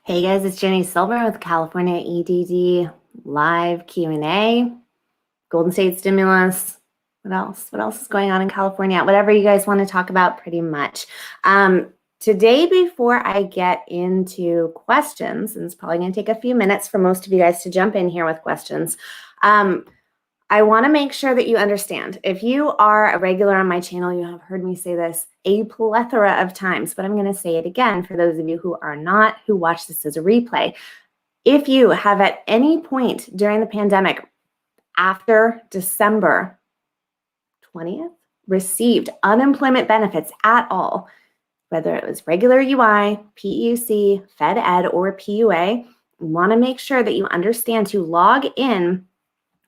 Hey guys, it's Jenny Silver with California EDD live Q&A, Golden State stimulus. What else? What else is going on in California? Whatever you guys want to talk about, pretty much. Today, before I get into questions, and it's probably going to take a few minutes for most of you guys to jump in here with questions, I want to make sure that you understand. If you are a regular on my channel, you have heard me say this a plethora of times, but I'm going to say it again for those of you who are not, who watch this as a replay. If you have at any point during the pandemic after December 20th received unemployment benefits at all, whether it was regular UI, PEUC, Fed Ed, or PUA, you want to make sure that you understand to log in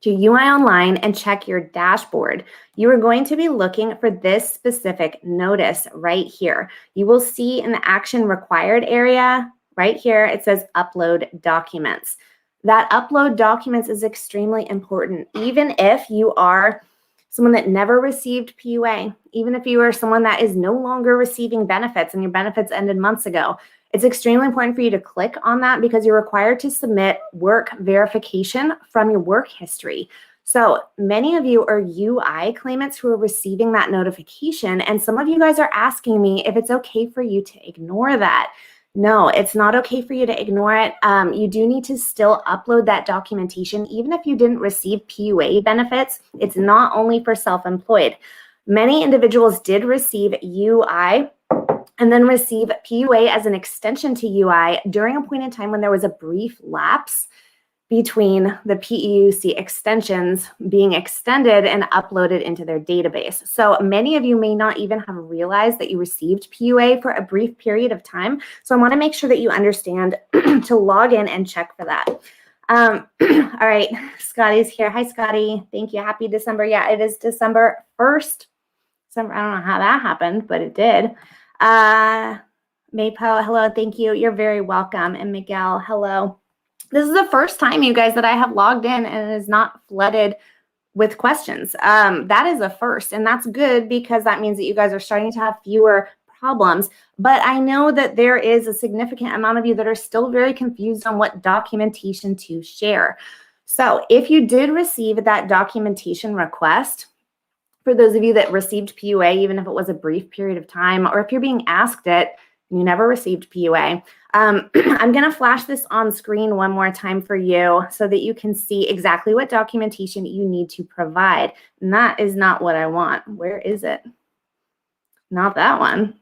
to UI Online and check your dashboard. You are going to be looking for this specific notice right here. You will see in the action required area right here, it says upload documents. That upload documents is extremely important, even if you are someone that never received PUA, even if you are someone that is no longer receiving benefits and your benefits ended months ago. It's extremely important for you to click on that because you're required to submit work verification from your work history. So many of you are UI claimants who are receiving that notification, and some of you guys are asking me if it's okay for you to ignore that. No, it's not okay for you to ignore it. You do need to still upload that documentation, even if you didn't receive PUA benefits. It's not only for self-employed. Many individuals did receive UI and then receive PUA as an extension to UI during a point in time when there was a brief lapse between the PEUC extensions being extended and uploaded into their database. So many of you may not even have realized that you received PUA for a brief period of time. So I want to make sure that you understand to log in and check for that. All right, Scotty's here. Hi, Scotty. Thank you. Happy December. Yeah, it is December 1st. I don't know how that happened, but it did. Maypo, hello, thank you. You're very welcome. And Miguel, hello. This is the first time, you guys, that I have logged in and it is not flooded with questions. That is a first, and that's good because that means that you guys are starting to have fewer problems. But I know that there is a significant amount of you that are still very confused on what documentation to share. So if you did receive that documentation request, for those of you that received PUA, even if it was a brief period of time, or if you're being asked it and you never received PUA, I'm going to flash this on screen one more time for you so that you can see exactly what documentation you need to provide. And that is not what I want. Where is it? Not that one.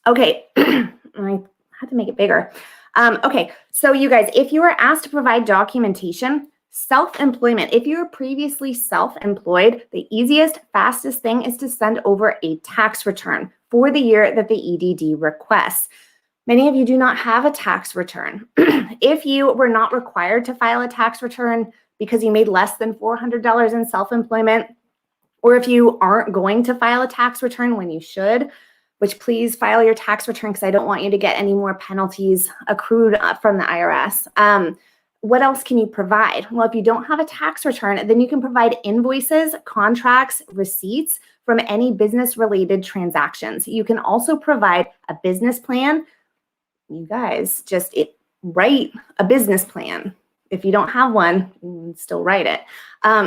Okay, I had to make it bigger. Okay, so you guys, if you are asked to provide documentation, self-employment, if you're previously self-employed, the easiest, fastest thing is to send over a tax return for the year that the EDD requests. Many of you do not have a tax return. If you were not required to file a tax return because you made less than $400 in self-employment, or if you aren't going to file a tax return when you should, which please file your tax return because I don't want you to get any more penalties accrued from the IRS. What else can you provide? Well, if you don't have a tax return, then you can provide invoices, contracts, receipts from any business-related transactions. You can also provide a business plan. You guys, just write a business plan. If you don't have one, you can still write it.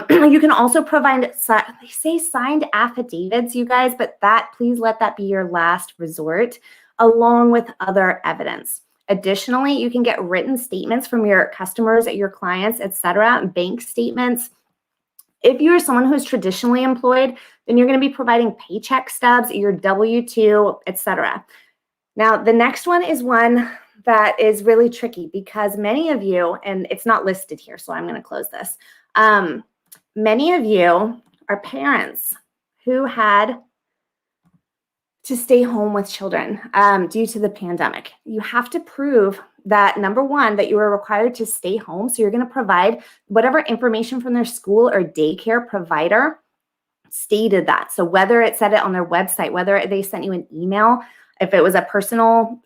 You can also provide, they say signed affidavits, you guys, but please let that be your last resort, along with other evidence. Additionally, you can get written statements from your customers, your clients, etc., bank statements. If you're someone who's traditionally employed, then you're going to be providing paycheck stubs, your W-2, etc. Now, the next one is one that is really tricky because many of you, and it's not listed here, so I'm going to close this. Many of you are parents who had to stay home with children due to the pandemic. You have to prove that, number one, that you are required to stay home. So you're going to provide whatever information from their school or daycare provider stated that. So whether it said it on their website, whether they sent you an email, if it was a personal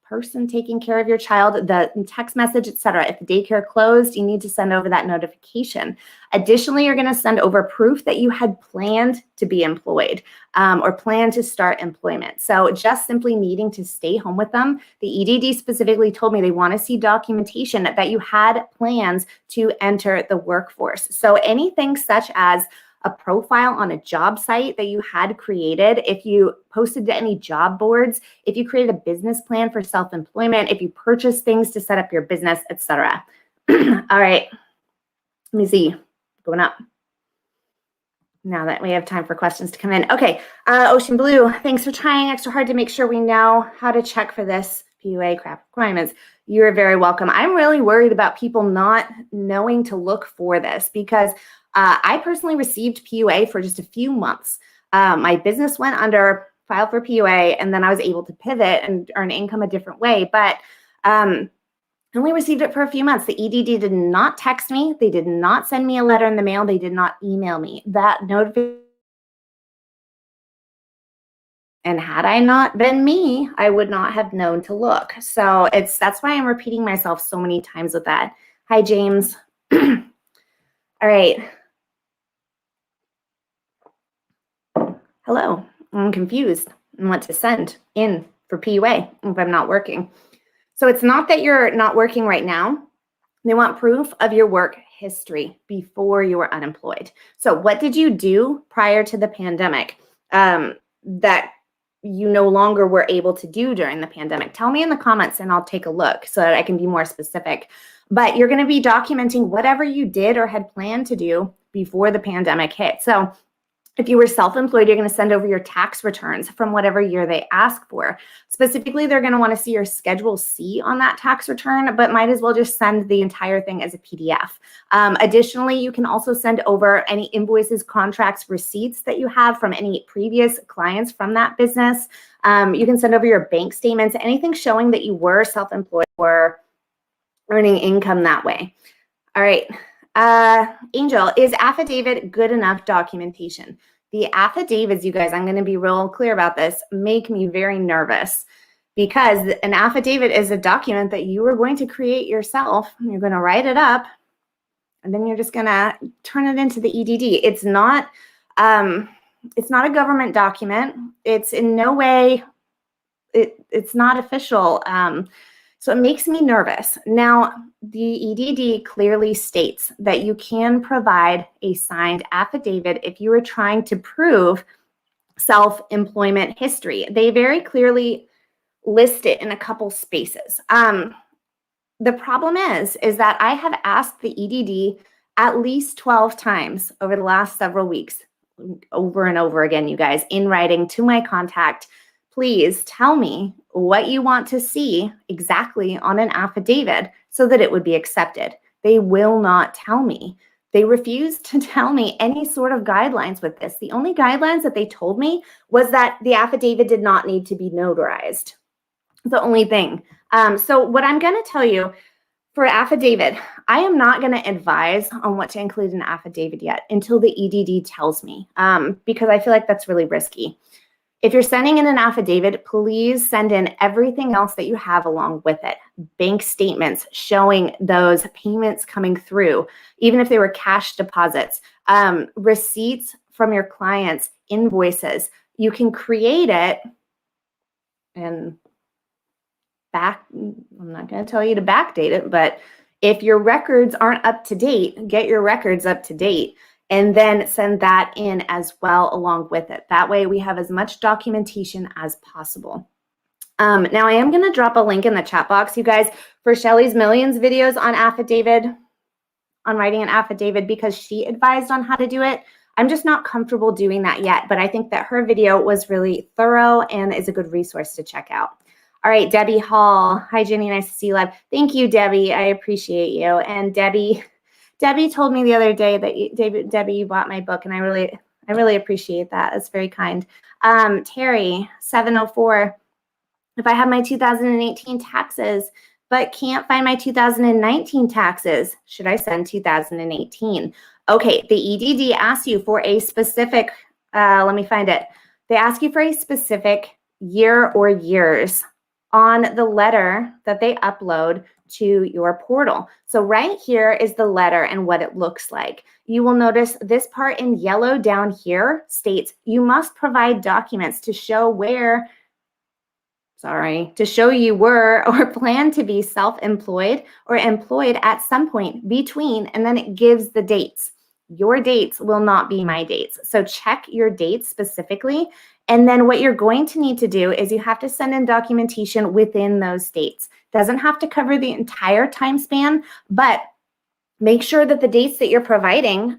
person taking care of your child, the text message, etc. If the daycare closed, you need to send over that notification. Additionally, you're going to send over proof that you had planned to be employed or plan to start employment. So just simply needing to stay home with them. The EDD specifically told me they want to see documentation that you had plans to enter the workforce. So anything such as a profile on a job site that you had created, if you posted to any job boards, if you created a business plan for self-employment, if you purchased things to set up your business, etc. All right, let me see, going up. Now that we have time for questions to come in. Okay, Ocean Blue, thanks for trying extra hard to make sure we know how to check for this PUA crap requirements. You're very welcome. I'm really worried about people not knowing to look for this because I personally received PUA for just a few months. My business went under, filed for PUA, and then I was able to pivot and earn income a different way. But I only received it for a few months. The EDD did not text me. They did not send me a letter in the mail. They did not email me. That notification. And had I not been me, I would not have known to look. So that's why I'm repeating myself so many times with that. Hi, James. All right. Hello. I'm confused and what to send in for PUA if I'm not working. So it's not that you're not working right now. They want proof of your work history before you were unemployed. So what did you do prior to the pandemic that you no longer were able to do during the pandemic? Tell me in the comments and I'll take a look so that I can be more specific. But you're going to be documenting whatever you did or had planned to do before the pandemic hit. So if you were self-employed, you're going to send over your tax returns from whatever year they ask for. Specifically, they're going to want to see your Schedule C on that tax return, but might as well just send the entire thing as a PDF. Additionally, you can also send over any invoices, contracts, receipts that you have from any previous clients from that business. You can send over your bank statements, anything showing that you were self-employed or earning income that way. All right. Angel, is affidavit good enough documentation? The affidavits, you guys, I'm going to be real clear about this, make me very nervous because an affidavit is a document that you are going to create yourself. You're going to write it up and then you're just going to turn it into the EDD. It's not a government document. It's in no way, it's not official. So it makes me nervous. Now, the EDD clearly states that you can provide a signed affidavit if you are trying to prove self-employment history. They very clearly list it in a couple spaces. The problem is that I have asked the EDD at least 12 times over the last several weeks, over and over again, you guys, in writing to my contact, please tell me what you want to see exactly on an affidavit so that it would be accepted. They will not tell me. They refuse to tell me any sort of guidelines with this. The only guidelines that they told me was that the affidavit did not need to be notarized. The only thing. So what I'm going to tell you for affidavit, I am not going to advise on what to include in an affidavit yet until the EDD tells me, because I feel like that's really risky. If you're sending in an affidavit, please send in everything else that you have along with it. Bank statements showing those payments coming through, even if they were cash deposits, receipts from your clients, invoices. You can create it and I'm not going to tell you to backdate it, but if your records aren't up to date, get your records up to date. And then send that in as well along with it. That way we have as much documentation as possible. Now I am going to drop a link in the chat box, you guys, for Shelly's Millions videos on affidavit, on writing an affidavit, because she advised on how to do it. I'm just not comfortable doing that yet, but I think that her video was really thorough and is a good resource to check out. All right, Debbie Hall. Hi, Jenny. Nice to see you live. Thank you, Debbie. I appreciate you. And Debbie told me the other day that Debbie, you bought my book, and I really appreciate that. That's very kind. Terry 704. If I have my 2018 taxes but can't find my 2019 taxes, should I send 2018? Okay, the EDD asks you for a specific. Let me find it. They ask you for a specific year or years on the letter that they upload to your portal. So right here is the letter and what it looks like. You will notice this part in yellow down here states you must provide documents to show to show you were or plan to be self-employed or employed at some point between, and then it gives the dates. Your dates will not be my dates. So check your dates specifically. And then what you're going to need to do is you have to send in documentation within those dates. Doesn't have to cover the entire time span, but make sure that the dates that you're providing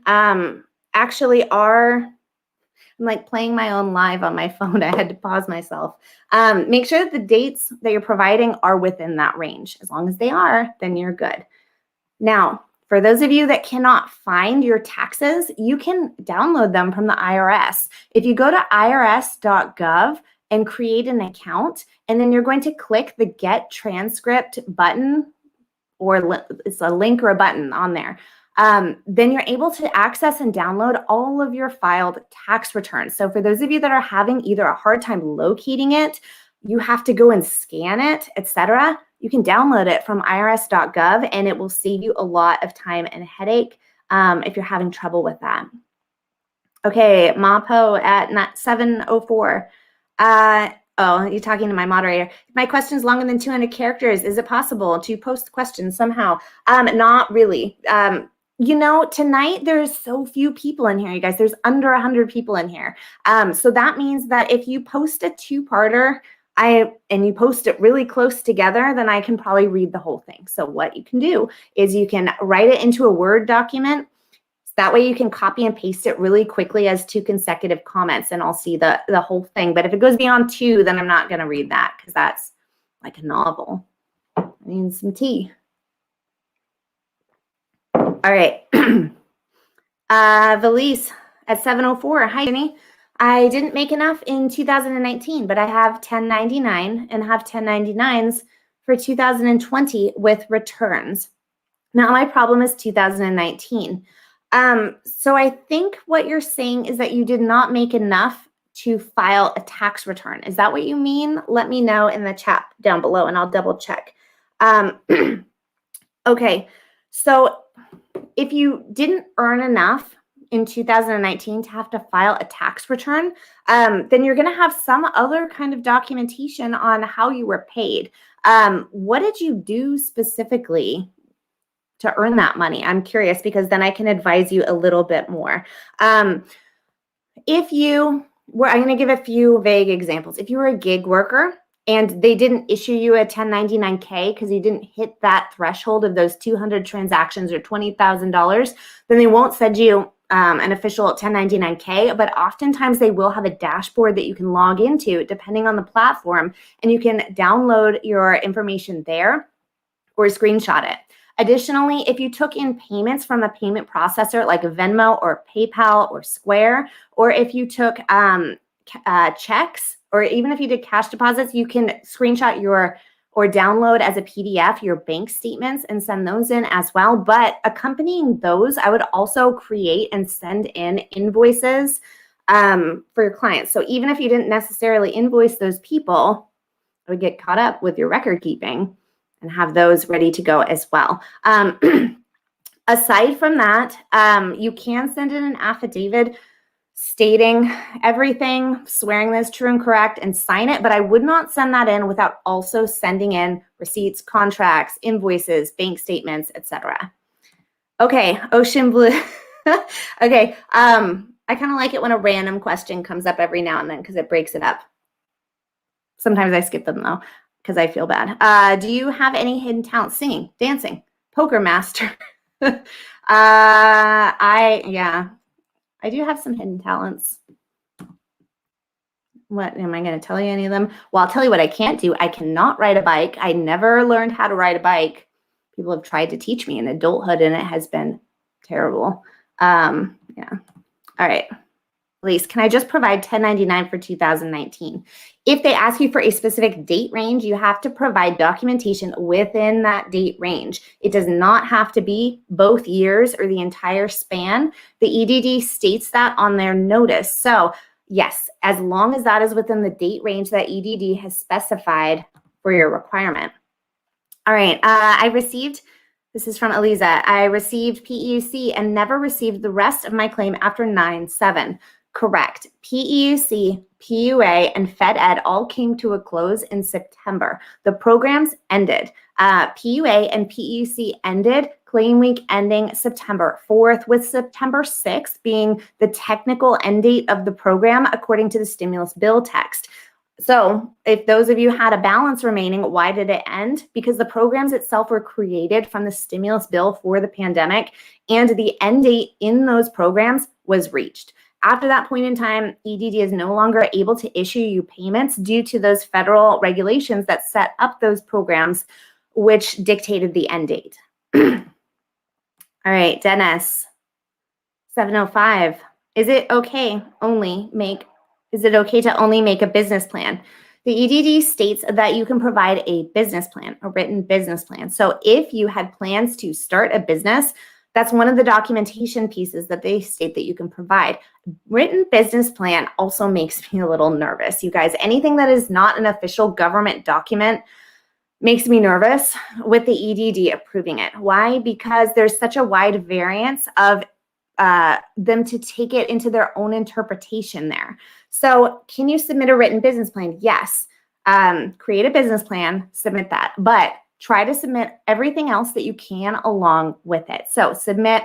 actually are, I'm like playing my own live on my phone. I had to pause myself. Make sure that the dates that you're providing are within that range. As long as they are, then you're good. Now, for those of you that cannot find your taxes, you can download them from the IRS. If you go to irs.gov and create an account, and then you're going to click the Get Transcript button, or it's a link or a button on there, then you're able to access and download all of your filed tax returns. So for those of you that are having either a hard time locating it, you have to go and scan it, etc., you can download it from irs.gov, and it will save you a lot of time and headache if you're having trouble with that. Okay, Mapo at 704. Oh, you're talking to my moderator. My question is longer than 200 characters. Is it possible to post questions somehow? Not really. You know, tonight there's so few people in here, you guys. There's under 100 people in here. So that means that if you post a two-parter, and you post it really close together, then I can probably read the whole thing. So what you can do is you can write it into a Word document. That way you can copy and paste it really quickly as 2 consecutive comments, and I'll see the whole thing. But if it goes beyond 2, then I'm not going to read that because that's like a novel. I need some tea. All right. Valise at 704. Hi, Jenny. I didn't make enough in 2019, but I have 1099 and have 1099s for 2020 with returns. Now my problem is 2019. So I think what you're saying is that you did not make enough to file a tax return. Is that what you mean? Let me know in the chat down below and I'll double check. Okay, so if you didn't earn enough in 2019 to have to file a tax return, then you're going to have some other kind of documentation on how you were paid. What did you do specifically to earn that money? I'm curious because then I can advise you a little bit more. If you were, I'm going to give a few vague examples. If you were a gig worker and they didn't issue you a 1099K because you didn't hit that threshold of those 200 transactions or $20,000, then they won't send you an official 1099K, but oftentimes they will have a dashboard that you can log into depending on the platform, and you can download your information there or screenshot it. Additionally, if you took in payments from a payment processor like Venmo or PayPal or Square, or if you took checks, or even if you did cash deposits, you can screenshot or download as a PDF your bank statements and send those in as well. But accompanying those, I would also create and send in invoices for your clients. So even if you didn't necessarily invoice those people, I would get caught up with your record keeping and have those ready to go as well. Aside from that, you can send in an affidavit stating everything, swearing that is true and correct, and sign it, but I would not send that in without also sending in receipts, contracts, invoices, bank statements, etc. Okay, Ocean Blue. Okay, I kind of like it when a random question comes up every now and then because it breaks it up. Sometimes I skip them though because I feel bad. Do you have any hidden talents? Singing, dancing, poker master? Yeah. I do have some hidden talents. What am I going to tell you any of them? Well, I'll tell you what I can't do. I cannot ride a bike. I never learned how to ride a bike. People have tried to teach me in adulthood and it has been terrible. Yeah. All right. Elise, can I just provide 1099 for 2019? If they ask you for a specific date range, you have to provide documentation within that date range. It does not have to be both years or the entire span. The EDD states that on their notice. So yes, as long as that is within the date range that EDD has specified, for your requirement. All right, this is from Eliza. I received PEUC and never received the rest of my claim after 9/7. Correct. PEUC, PUA, and FedEd all came to a close in September. The programs ended. PUA and PEUC ended, claim week ending September 4th, with September 6th being the technical end date of the program according to the stimulus bill text. So if those of you had a balance remaining, why did it end? Because the programs itself were created from the stimulus bill for the pandemic, and the end date in those programs was reached. After that point in time, EDD is no longer able to issue you payments due to those federal regulations that set up those programs, which dictated the end date. All right, Dennis, 705. Is it okay to only make a business plan? The EDD states that you can provide a business plan, a written business plan. So if you had plans to start a business, that's one of the documentation pieces that they state that you can provide. Written business plan also makes me a little nervous. You guys, anything that is not an official government document makes me nervous with the EDD approving it. Why? Because there's such a wide variance of them to take it into their own interpretation there. So can you submit a written business plan? Yes. Create a business plan, submit that. But try to submit everything else that you can along with it. So submit,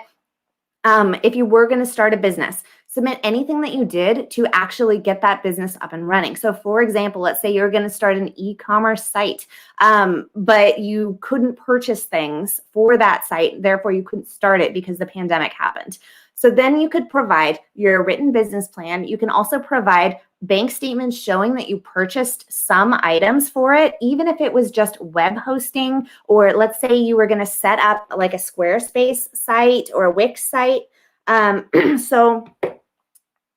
if you were going to start a business, submit anything that you did to actually get that business up and running. So for example, let's say you're going to start an e-commerce site, but you couldn't purchase things for that site. Therefore, you couldn't start it because the pandemic happened. So then you could provide your written business plan. You can also provide bank statements showing that you purchased some items for it, even if it was just web hosting, or let's say you were going to set up like a Squarespace site or a Wix site. So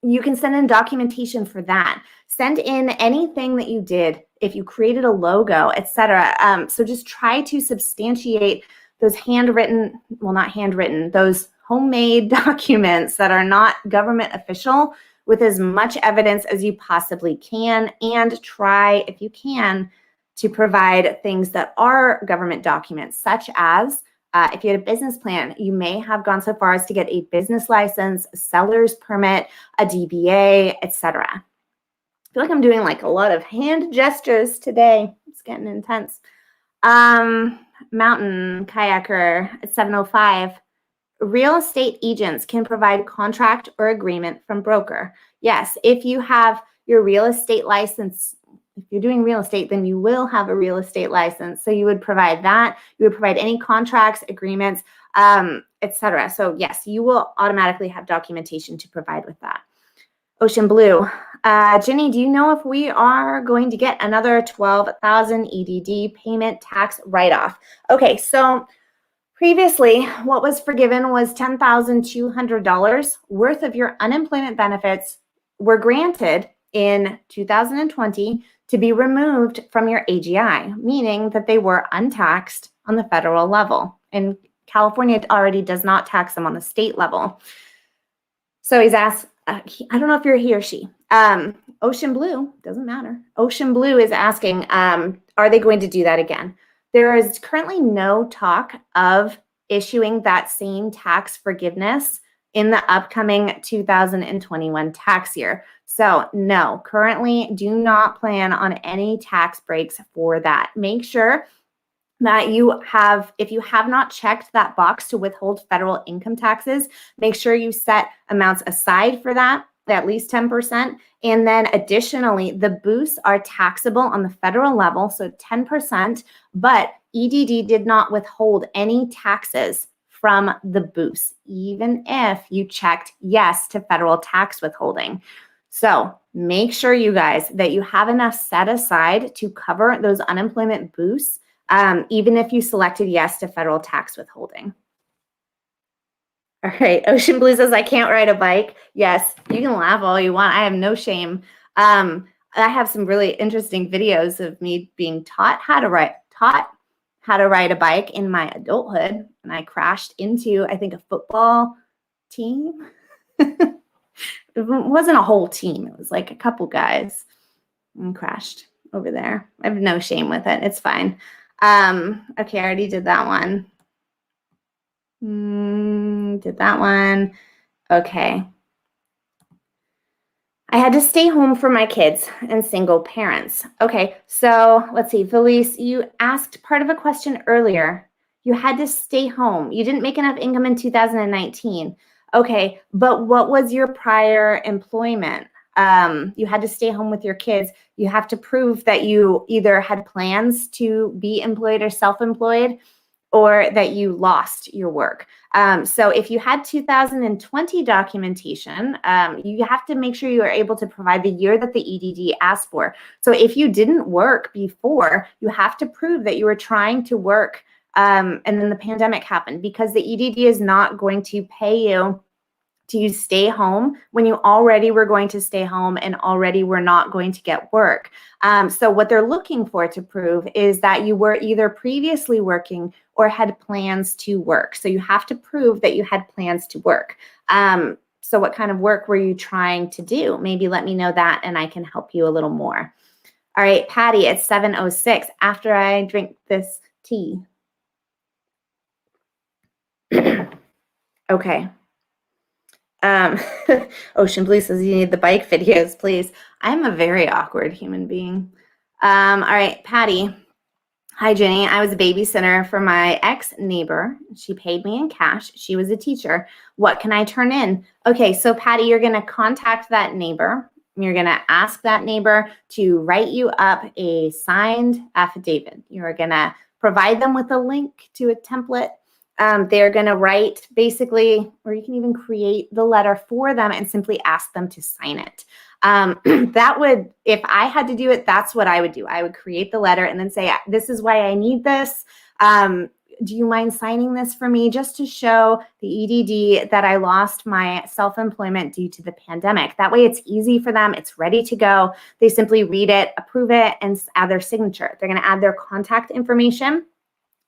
you can send in documentation for that. Send in anything that you did, if you created a logo, etc. So just try to substantiate those handwritten, well, not handwritten, those homemade documents that are not government official with as much evidence as you possibly can, and try, if you can, to provide things that are government documents, such as if you had a business plan, you may have gone so far as to get a business license, a seller's permit, a DBA, etc. I feel like I'm doing like a lot of hand gestures today. It's getting intense. Mountain Kayaker at 705. Real estate agents can provide contract or agreement from broker. Yes, if you have your real estate license, if you're doing real estate, then you will have a real estate license. So you would provide that. You would provide any contracts, agreements, etc. So yes, you will automatically have documentation to provide with that. Ocean Blue. Jenny, do you know if we are going to get another 12,000 EDD payment tax write-off? Okay, so previously, what was forgiven was $10,200 worth of your unemployment benefits were granted in 2020 to be removed from your AGI, meaning that they were untaxed on the federal level. And California already does not tax them on the state level. So he's asked, I don't know if you're he or she. Ocean Blue, doesn't matter. Ocean Blue is asking, are they going to do that again? There is currently no talk of issuing that same tax forgiveness in the upcoming 2021 tax year. So no, currently do not plan on any tax breaks for that. Make sure that you have, if you have not checked that box to withhold federal income taxes, make sure you set amounts aside for that, at least 10%. And then additionally, the boosts are taxable on the federal level, so 10%, but EDD did not withhold any taxes from the boosts, even if you checked yes to federal tax withholding. So make sure, you guys, that you have enough set aside to cover those unemployment boosts, even if you selected yes to federal tax withholding. All right, Ocean Blue says, I can't ride a bike. Yes, you can laugh all you want. I have no shame. I have some really interesting videos of me being taught how to ride a bike in my adulthood. And I crashed into, I think, a football team. It wasn't a whole team. It was like a couple guys and crashed. over there. I have no shame with it. It's fine. Okay, I already did that one. Did that one. Okay. I had to stay home for my kids and single parents. Okay, so let's see. Felice, you asked part of a question earlier. You had to stay home. You didn't make enough income in 2019. Okay, but what was your prior employment? You had to stay home with your kids. You have to prove that you either had plans to be employed or self-employed, or that you lost your work. So if you had 2020 documentation, you have to make sure you are able to provide the year that the EDD asked for. So if you didn't work before, you have to prove that you were trying to work and then the pandemic happened, because the EDD is not going to pay you to stay home when you already were going to stay home and already were not going to get work. So what they're looking for to prove is that you were either previously working or had plans to work. So you have to prove that you had plans to work. So what kind of work were you trying to do? Maybe let me know that and I can help you a little more. All right, Patty, it's 7:06 after I drink this tea. Okay. Ocean Blue says you need the bike videos, please. I'm a very awkward human being. All right, Patty. Hi, Jenny. I was a babysitter for my ex-neighbor. She paid me in cash. She was a teacher. What can I turn in? Okay, so Patty, you're going to contact that neighbor. You're going to ask that neighbor to write you up a signed affidavit. You're going to provide them with a link to a template. They're going to write basically, or you can even create the letter for them and simply ask them to sign it. That would, if I had to do it, that's what I would do. I would create the letter and then say, this is why I need this. Do you mind signing this for me, just to show the EDD that I lost my self-employment due to the pandemic? That way it's easy for them. It's ready to go. They simply read it, approve it, and add their signature. They're going to add their contact information.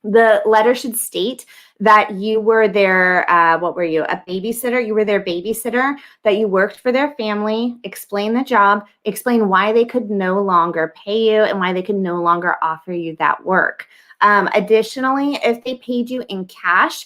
The letter should state that you were their, what were you, a babysitter? You were their babysitter, that you worked for their family, explain the job, explain why they could no longer pay you and why they could no longer offer you that work. Additionally, if they paid you in cash,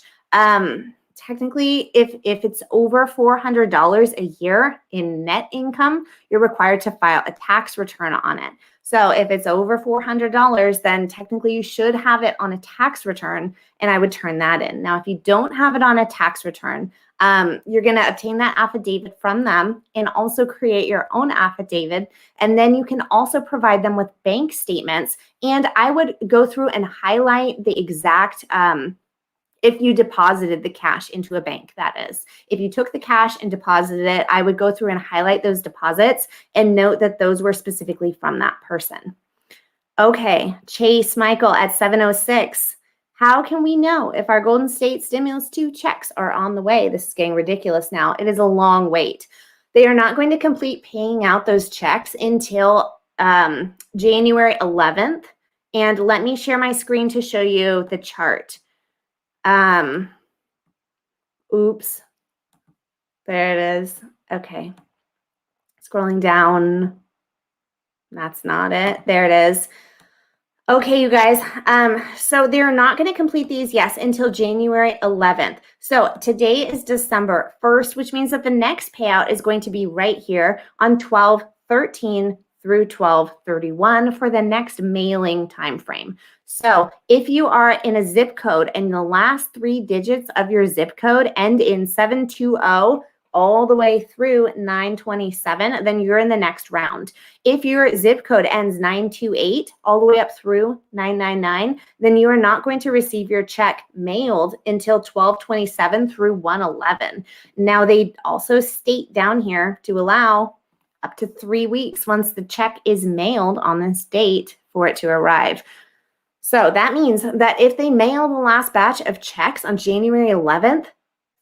technically, if it's over $400 a year in net income, you're required to file a tax return on it. So if it's over $400, then technically you should have it on a tax return, and I would turn that in. Now, if you don't have it on a tax return, you're going to obtain that affidavit from them and also create your own affidavit. And then you can also provide them with bank statements. And I would go through and highlight the exact if you deposited the cash into a bank, that is. If you took the cash and deposited it, I would go through and highlight those deposits and note that those were specifically from that person. Okay, Chase Michael at 7:06. How can we know if our Golden State Stimulus 2 checks are on the way? This is getting ridiculous now. It is a long wait. They are not going to complete paying out those checks until January 11th. And let me share my screen to show you the chart. Oops, there it is. Okay, scrolling down. That's not it. There it is. Okay, you guys. So they're not going to complete these, yes, until January 11th. So today is December 1st, which means that the next payout is going to be right here on 12/13 through 12/31 for the next mailing time frame. So if you are in a zip code and the last 3 digits of your zip code end in 720 all the way through 927, then you're in the next round. If your zip code ends 928 all the way up through 999, then you are not going to receive your check mailed until 1227 through 111. Now they also state down here to allow up to 3 weeks once the check is mailed on this date for it to arrive. So that means that if they mail the last batch of checks on January 11th,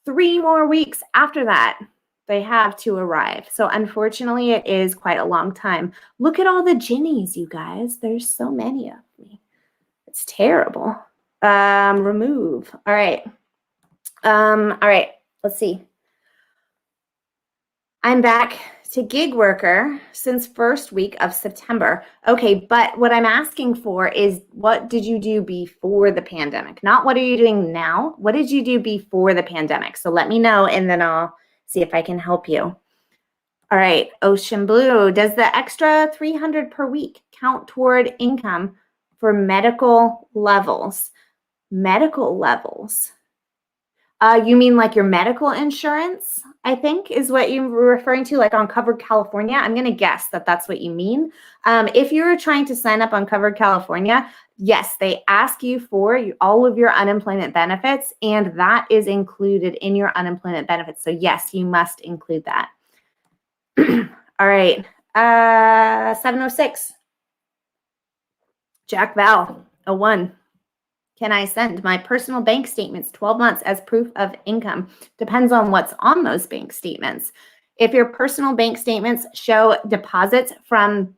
3 more weeks after that, they have to arrive. So unfortunately, it is quite a long time. Look at all the Ginnies, you guys. There's so many of me. It's terrible. Remove. All right. All right. Let's see. I'm back. to gig worker since first week of September. Okay, but what I'm asking for is what did you do before the pandemic? Not what are you doing now? What did you do before the pandemic? So let me know and then I'll see if I can help you. All right, Ocean Blue, does the extra $300 per week count toward income for medical levels? Medical levels. You mean like your medical insurance, I think, is what you were referring to, like on Covered California? I'm going to guess that that's what you mean. If you're trying to sign up on Covered California, yes, they ask you for all of your unemployment benefits, and that is included in your unemployment benefits. So yes, you must include that. All right, 706. Jack Val, 01. Can I send my personal bank statements 12 months as proof of income? Depends on what's on those bank statements. If your personal bank statements show deposits from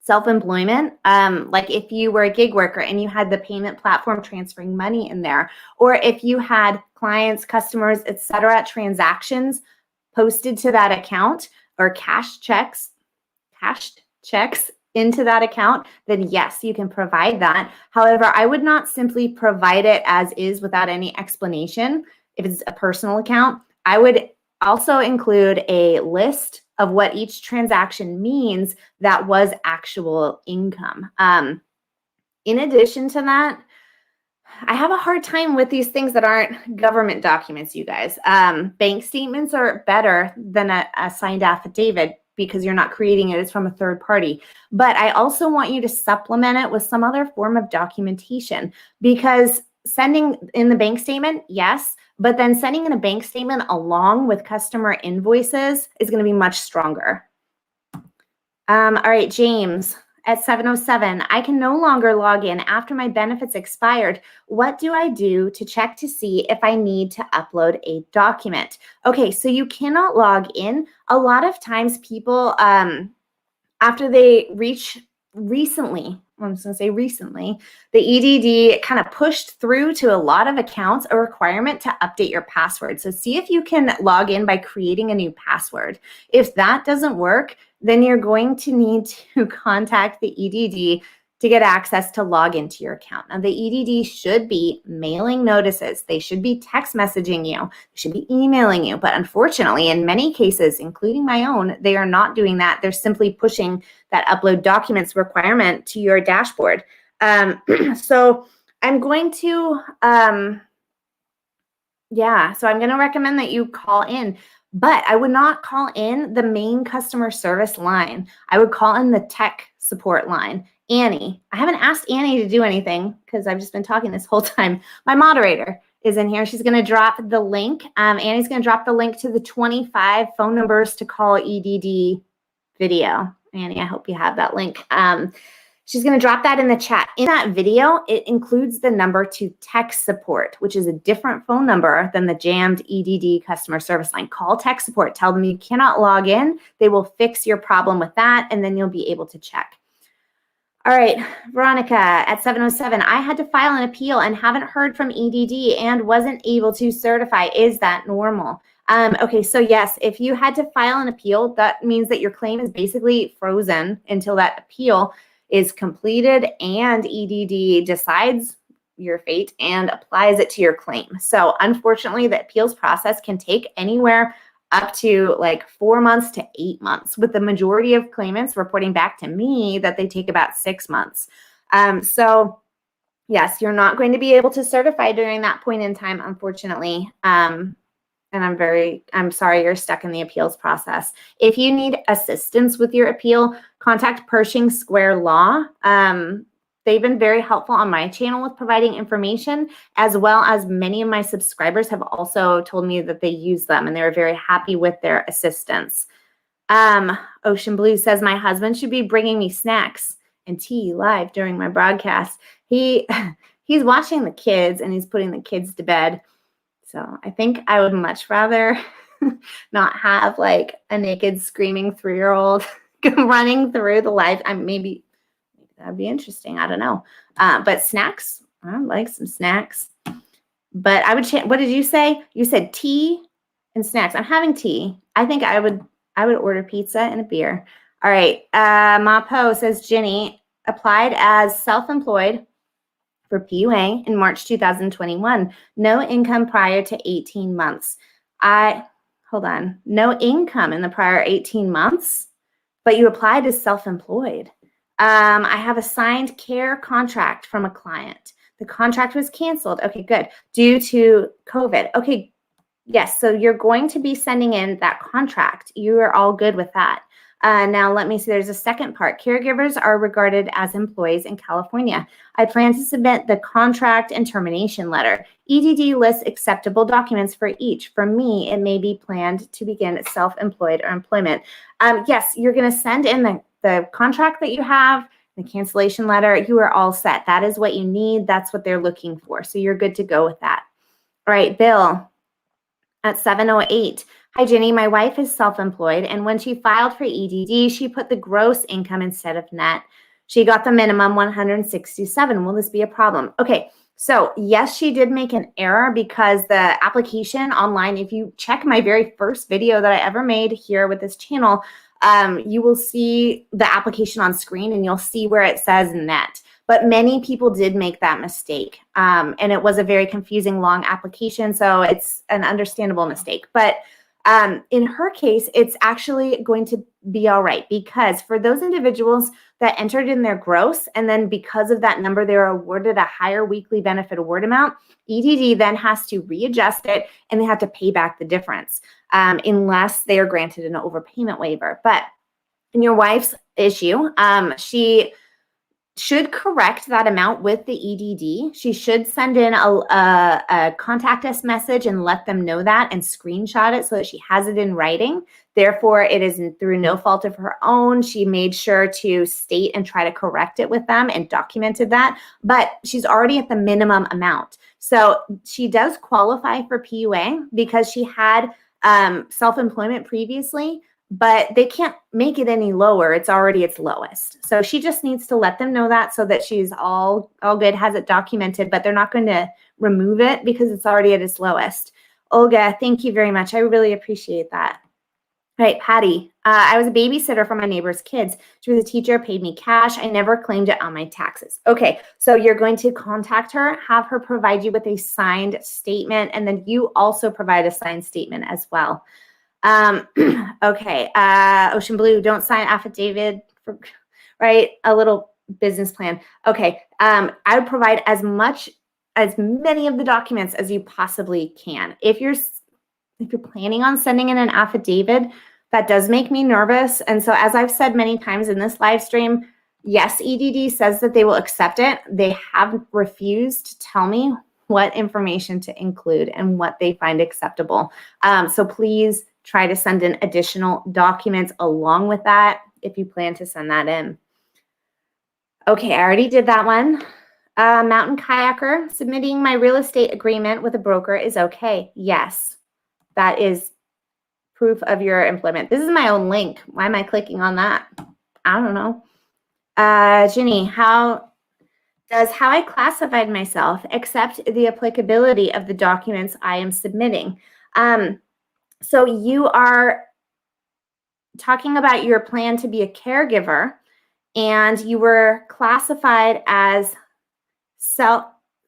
self-employment, like if you were a gig worker and you had the payment platform transferring money in there, or if you had clients, customers, etc., transactions posted to that account or cashed checks into that account, then yes, you can provide that. However, I would not simply provide it as is without any explanation. If it's a personal account, I would also include a list of what each transaction means that was actual income. In addition to that, I have a hard time with these things that aren't government documents, you guys. Bank statements are better than a signed affidavit because you're not creating it, it's from a third party. But I also want you to supplement it with some other form of documentation, because sending in the bank statement, yes, but then sending in a bank statement along with customer invoices is going to be much stronger. All right, James at 707, I can no longer log in after my benefits expired. What do I do to check to see if I need to upload a document? Okay, so you cannot log in. A lot of times people, after they reach recently, I'm just gonna say recently, the EDD kind of pushed through to a lot of accounts a requirement to update your password. So see if you can log in by creating a new password. If that doesn't work, then you're going to need to contact the EDD to get access to log into your account. Now, the EDD should be mailing notices. They should be text messaging you. They should be emailing you. But unfortunately, in many cases, including my own, they are not doing that. They're simply pushing that upload documents requirement to your dashboard. So I'm going to, so I'm going to recommend that you call in. But I would not call in the main customer service line. I would call in the tech support line. Annie, I haven't asked Annie to do anything because I've just been talking this whole time. My moderator is in here. She's going to drop the link. Annie's going to drop the link to the 25 phone numbers to call EDD video. Annie, I hope you have that link. She's going to drop that in the chat. In that video, it includes the number to tech support, which is a different phone number than the jammed EDD customer service line. Call tech support. Tell them you cannot log in. They will fix your problem with that, and then you'll be able to check. All right, Veronica at 707. I had to file an appeal and haven't heard from EDD and wasn't able to certify. Is that normal? Okay, so yes, if you had to file an appeal, that means that your claim is basically frozen until that appeal is completed and EDD decides your fate and applies it to your claim. So unfortunately, the appeals process can take anywhere up to like 4 months to 8 months, with the majority of claimants reporting back to me that they take about 6 months. So yes, you're not going to be able to certify during that point in time, unfortunately. And I'm sorry you're stuck in the appeals process. If you need assistance with your appeal, contact Pershing Square Law. They've been very helpful on my channel with providing information, as well as many of my subscribers have also told me that they use them and they're very happy with their assistance. Ocean Blue says, my husband should be bringing me snacks and tea live during my broadcast. He's watching the kids and he's putting the kids to bed. So I think I would much rather not have like a naked screaming 3-year-old running through the live. Maybe that'd be interesting. I don't know. But snacks, I like some snacks. But I would, what did you say? You said tea and snacks. I'm having tea. I think I would I would order pizza and a beer. All right. Mapo says, Ginny applied as self-employed for PUA in March 2021. No income prior to 18 months. Hold on. No income in the prior 18 months, but you applied as self-employed. I have a signed care contract from a client. The contract was canceled. Okay, good. Due to COVID. Okay, yes. So you're going to be sending in that contract. You are all good with that. Now, let me see. There's a second part. Caregivers are regarded as employees in California. I plan to submit the contract and termination letter. EDD lists acceptable documents for each. For me, it may be planned to begin self-employed or employment. Yes, you're going to send in the contract that you have, the cancellation letter. You are all set. That is what you need. That's what they're looking for. So you're good to go with that. All right, Bill at 7:08. Hi, Ginny. My wife is self-employed, and when she filed for EDD, she put the gross income instead of net. She got the minimum 167. Will this be a problem? Okay, so yes, she did make an error because the application online, if you check my very first video that I ever made here with this channel, you will see the application on screen and you'll see where it says net. But many people did make that mistake. And it was a very confusing, long application. So it's an understandable mistake. But in her case, it's actually going to be all right, because for those individuals that entered in their gross, and then because of that number, they're awarded a higher weekly benefit award amount, EDD then has to readjust it and they have to pay back the difference unless they are granted an overpayment waiver. But in your wife's issue, she should correct that amount with the EDD. She should send in a contact us message and let them know that and screenshot it so that she has it in writing. Therefore, it is through no fault of her own. She made sure to state and try to correct it with them and documented that, but she's already at the minimum amount. So she does qualify for PUA because she had self-employment previously, but they can't make it any lower. It's already its lowest. So she just needs to let them know that so that she's all good, has it documented, but they're not going to remove it because it's already at its lowest. Olga, thank you very much. I really appreciate that. All right, Patty, I was a babysitter for my neighbor's kids. She was a teacher, paid me cash. I never claimed it on my taxes. Okay, so you're going to contact her, have her provide you with a signed statement, and then you also provide a signed statement as well. Okay, Ocean Blue, don't sign affidavit, right? A little business plan. Okay, I would provide as many of the documents as you possibly can. If you're planning on sending in an affidavit, that does make me nervous. And so as I've said many times in this live stream, yes, EDD says that they will accept it. They have refused to tell me what information to include and what they find acceptable. So please try to send in additional documents along with that if you plan to send that in. Okay, I already did that one. Mountain kayaker, submitting my real estate agreement with a broker is okay. Yes, that is proof of your employment. This is my own link. Why am I clicking on that? I don't know. Ginny, how I classified myself accept the applicability of the documents I am submitting? So you are talking about your plan to be a caregiver, and you were classified as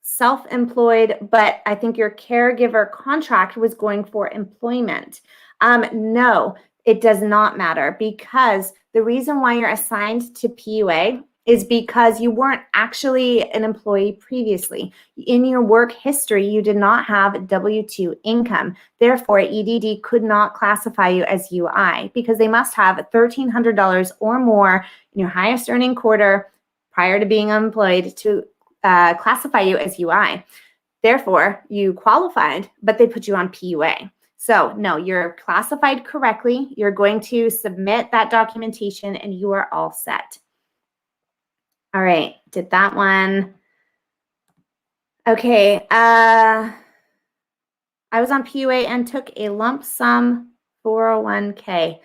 self-employed, but I think your caregiver contract was going for employment. No, it does not matter, because the reason why you're assigned to PUA is because you weren't actually an employee previously. In your work history, you did not have W-2 income. Therefore, EDD could not classify you as UI because they must have $1,300 or more in your highest earning quarter prior to being employed to classify you as UI. Therefore, you qualified, but they put you on PUA. So no, you're classified correctly. You're going to submit that documentation and you are all set. All right, did that one. Okay, I was on PUA and took a lump sum 401k. I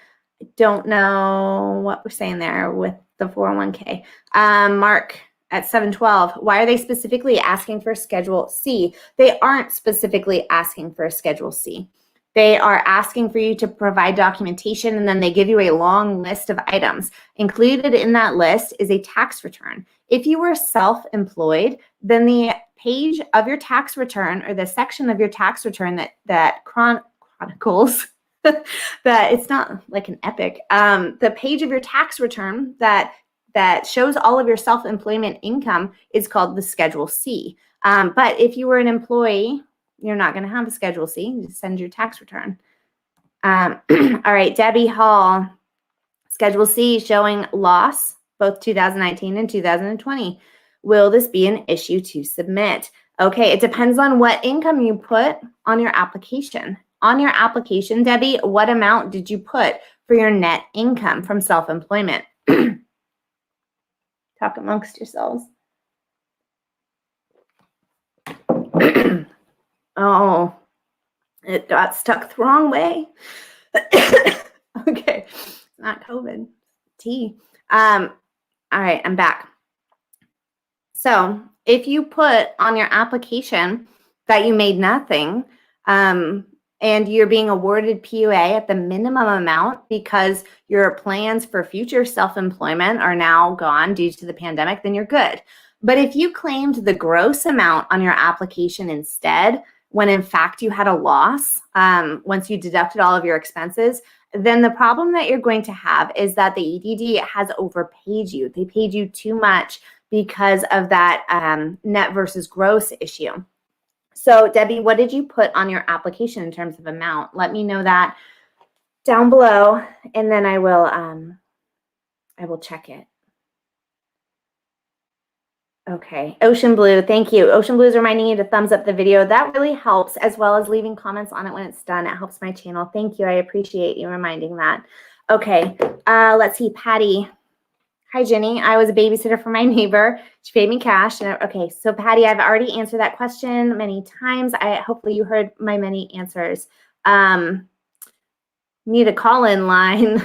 don't know what we're saying there with the 401k. Mark at 712, why are they specifically asking for Schedule C? They aren't specifically asking for a Schedule C. They are asking for you to provide documentation, and then they give you a long list of items. Included in that list is a tax return. If you were self-employed, then the page of your tax return, or the section of your tax return that chronicles that it's not like an epic, the page of your tax return that shows all of your self-employment income is called the Schedule C. But if you were an employee, you're not going to have a Schedule C. You just send your tax return. All right, Debbie Hall, Schedule C showing loss, both 2019 and 2020. Will this be an issue to submit? Okay, it depends on what income you put on your application. On your application, Debbie, what amount did you put for your net income from self-employment? Talk amongst yourselves. Oh, it got stuck the wrong way. Okay, not COVID. T. All right, I'm back. So if you put on your application that you made nothing, and you're being awarded PUA at the minimum amount because your plans for future self-employment are now gone due to the pandemic, then you're good. But if you claimed the gross amount on your application instead, when in fact you had a loss, once you deducted all of your expenses, then the problem that you're going to have is that the EDD has overpaid you. They paid you too much because of that net versus gross issue. So Debbie, what did you put on your application in terms of amount? Let me know that down below, and then I will check it. Okay, Ocean Blue, thank you. Ocean Blue is reminding you to thumbs up the video. That really helps, as well as leaving comments on it when it's done. It helps my channel. Thank you. I appreciate you reminding that. Okay, let's see, Patty. Hi, Jenny. I was a babysitter for my neighbor. She paid me cash. Okay, so Patty, I've already answered that question many times. Hopefully you heard my many answers. Need a call-in line.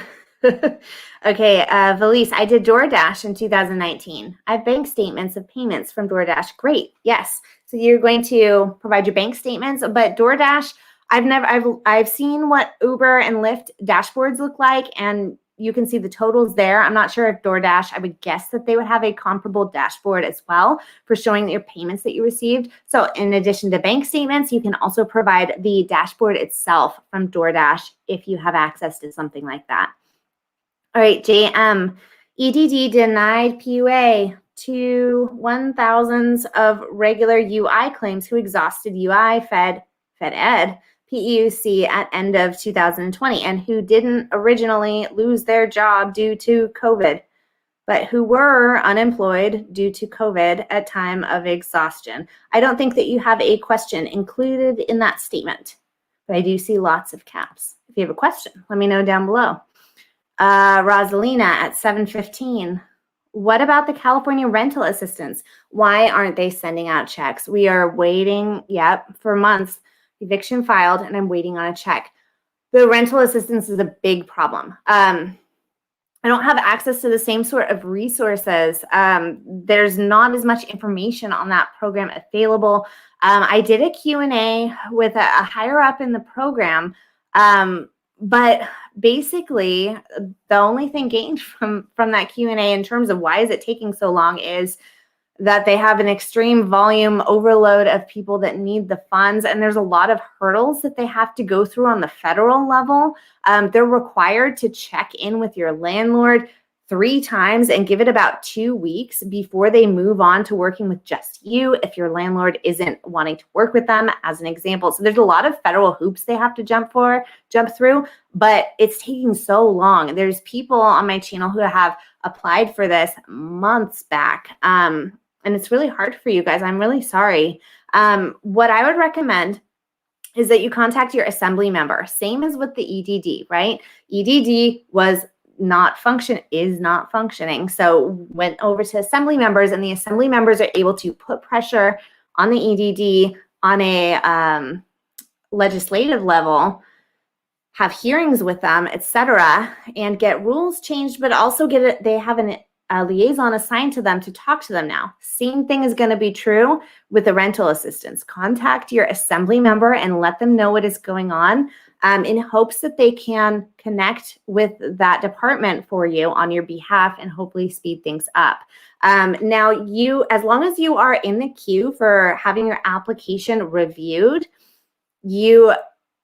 Okay, Valise, I did DoorDash in 2019. I have bank statements of payments from DoorDash. Great, yes. So you're going to provide your bank statements, but DoorDash, I've seen what Uber and Lyft dashboards look like, and you can see the totals there. I'm not sure if DoorDash, I would guess that they would have a comparable dashboard as well for showing your payments that you received. So in addition to bank statements, you can also provide the dashboard itself from DoorDash if you have access to something like that. All right, JM, EDD denied PUA to 1,000s of regular UI claims who exhausted UI, Fed Ed, PEUC at end of 2020, and who didn't originally lose their job due to COVID, but who were unemployed due to COVID at time of exhaustion. I don't think that you have a question included in that statement, but I do see lots of caps. If you have a question, let me know down below. Rosalina at 7:15. What about the California rental assistance? Why aren't they sending out checks? We are waiting, for months. Eviction filed, and I'm waiting on a check. The rental assistance is a big problem. I don't have access to the same sort of resources. There's not as much information on that program available. I did a Q&A with a higher up in the program, but basically the only thing gained from that Q&A in terms of why is it taking so long is that they have an extreme volume overload of people that need the funds, and there's a lot of hurdles that they have to go through on the federal level. They're required to check in with your landlord 3 times and give it about 2 weeks before they move on to working with just you if your landlord isn't wanting to work with them, as an example. So there's a lot of federal hoops they have to jump through, but it's taking so long. There's people on my channel who have applied for this months back, and it's really hard for you guys. I'm really sorry. What I would recommend is that you contact your assembly member, same as with the EDD, right? EDD is not functioning. So went over to assembly members, and the assembly members are able to put pressure on the EDD on a legislative level, have hearings with them, etc., and get rules changed, but also they have a liaison assigned to them to talk to them now. Same thing is going to be true with the rental assistance. Contact your assembly member and let them know what is going on. in hopes that they can connect with that department for you on your behalf and hopefully speed things up. Now, as long as you are in the queue for having your application reviewed,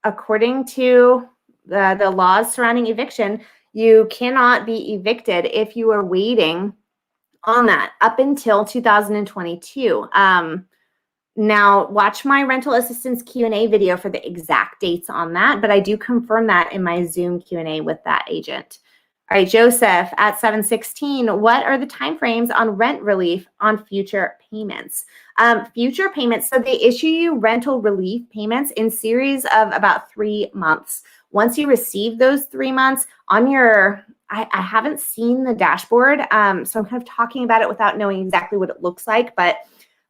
according to the laws surrounding eviction, you cannot be evicted if you are waiting on that up until 2022. Now, watch my rental assistance Q&A video for the exact dates on that, but I do confirm that in my Zoom Q&A with that agent. All right, Joseph at 716, what are the timeframes on rent relief on future payments? Future payments, so they issue you rental relief payments in series of about 3 months. Once you receive those 3 months on your, I haven't seen the dashboard, so I'm kind of talking about it without knowing exactly what it looks like, but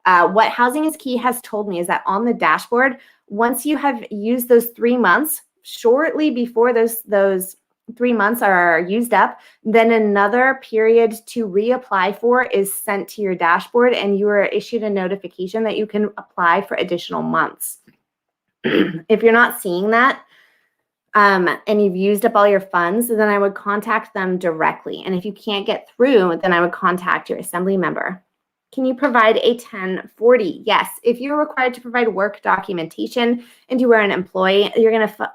what Housing is Key has told me is that on the dashboard, once you have used those 3 months, shortly before those 3 months are used up, then another period to reapply for is sent to your dashboard, and you are issued a notification that you can apply for additional months. If you're not seeing that, and you've used up all your funds, then I would contact them directly. And if you can't get through, then I would contact your assembly member. Can you provide a 1040? Yes. If you're required to provide work documentation and you were an employee,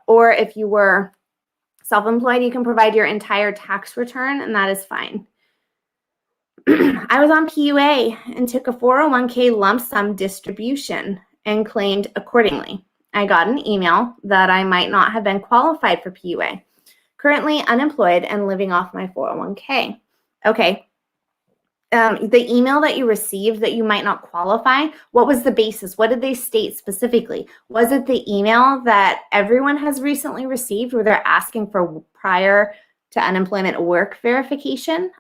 or if you were self-employed, you can provide your entire tax return, and that is fine. I was on PUA and took a 401k lump sum distribution and claimed accordingly. I got an email that I might not have been qualified for PUA. Currently unemployed and living off my 401k. Okay. The email that you received that you might not qualify, what was the basis? What did they state specifically? Was it the email that everyone has recently received where they're asking for prior to unemployment work verification?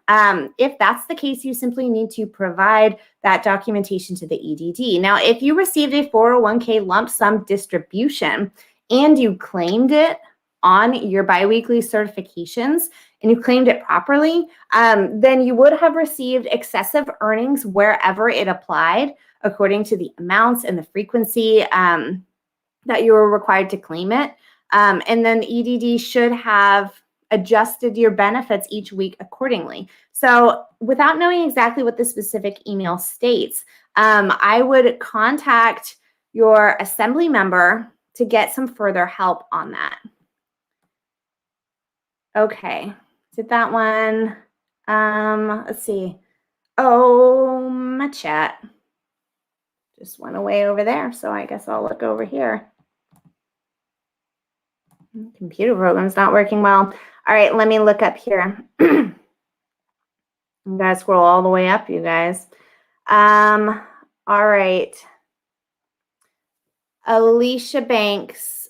If that's the case, you simply need to provide that documentation to the EDD. Now, if you received a 401k lump sum distribution and you claimed it on your biweekly certifications and you claimed it properly, then you would have received excessive earnings wherever it applied according to the amounts and the frequency that you were required to claim it. And then EDD should have adjusted your benefits each week accordingly. So without knowing exactly what the specific email states, I would contact your assembly member to get some further help on that. Okay, did that one. Let's see. Oh, my chat just went away over there, so I guess I'll look over here. Computer program's not working well. All right, let me look up here. You guys scroll all the way up, you guys. All right. Alicia Banks.